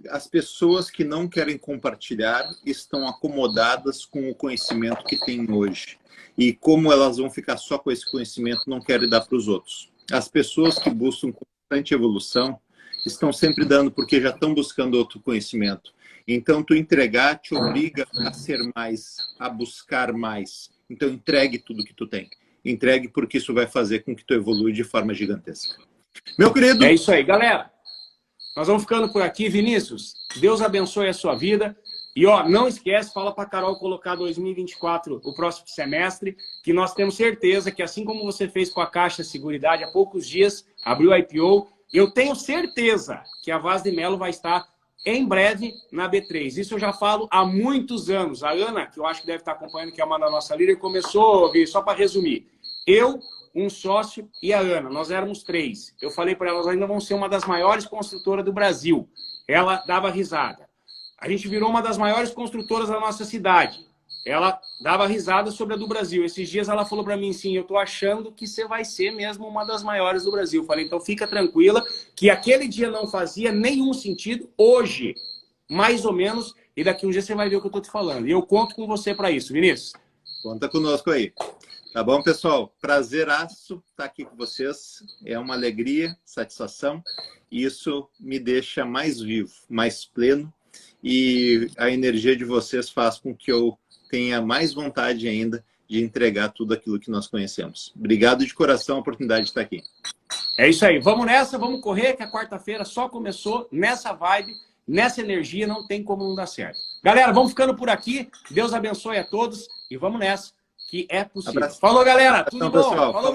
B: As pessoas que não querem compartilhar estão acomodadas com o conhecimento que têm hoje. E como elas vão ficar só com esse conhecimento, não querem dar para os outros. As pessoas que buscam constante evolução estão sempre dando porque já estão buscando outro conhecimento. Então, tu entregar te obriga a ser mais, a buscar mais. Então, entregue tudo que tu tem. Entregue porque isso vai fazer com que tu evolua de forma gigantesca. Meu querido...
A: É isso aí, galera. Nós vamos ficando por aqui. Vinícius, Deus abençoe a sua vida. E, ó, não esquece, fala para a Carol colocar 2024, o próximo semestre, que nós temos certeza que, assim como você fez com a Caixa Seguridade há poucos dias, abriu a IPO, eu tenho certeza que a Vaz de Melo vai estar em breve na B3. Isso eu já falo há muitos anos. A Ana, que eu acho que deve estar acompanhando, que é uma da nossa líder, começou, só para resumir, eu, um sócio e a Ana, nós éramos 3. Eu falei para ela, nós ainda vamos ser uma das maiores construtoras do Brasil. Ela dava risada. A gente virou uma das maiores construtoras da nossa cidade. Ela dava risada sobre a do Brasil. Esses dias ela falou para mim, sim, eu tô achando que você vai ser mesmo uma das maiores do Brasil. Eu falei, então fica tranquila, que aquele dia não fazia nenhum sentido, hoje, mais ou menos, e daqui um dia você vai ver o que eu tô te falando. E eu conto com você para isso, Vinícius.
B: Conta conosco aí. Tá bom, pessoal? Prazeraço estar aqui com vocês. É uma alegria, satisfação. Isso me deixa mais vivo, mais pleno. E a energia de vocês faz com que eu tenha mais vontade ainda de entregar tudo aquilo que nós conhecemos. Obrigado de coração a oportunidade de estar aqui.
A: É isso aí. Vamos nessa, vamos correr, que a quarta-feira só começou nessa vibe, nessa energia, não tem como não dar certo. Galera, vamos ficando por aqui. Deus abençoe a todos e vamos nessa, que é possível.
B: Abraço.
A: Falou, galera. Tudo bom?
B: Pessoal.
A: Falou,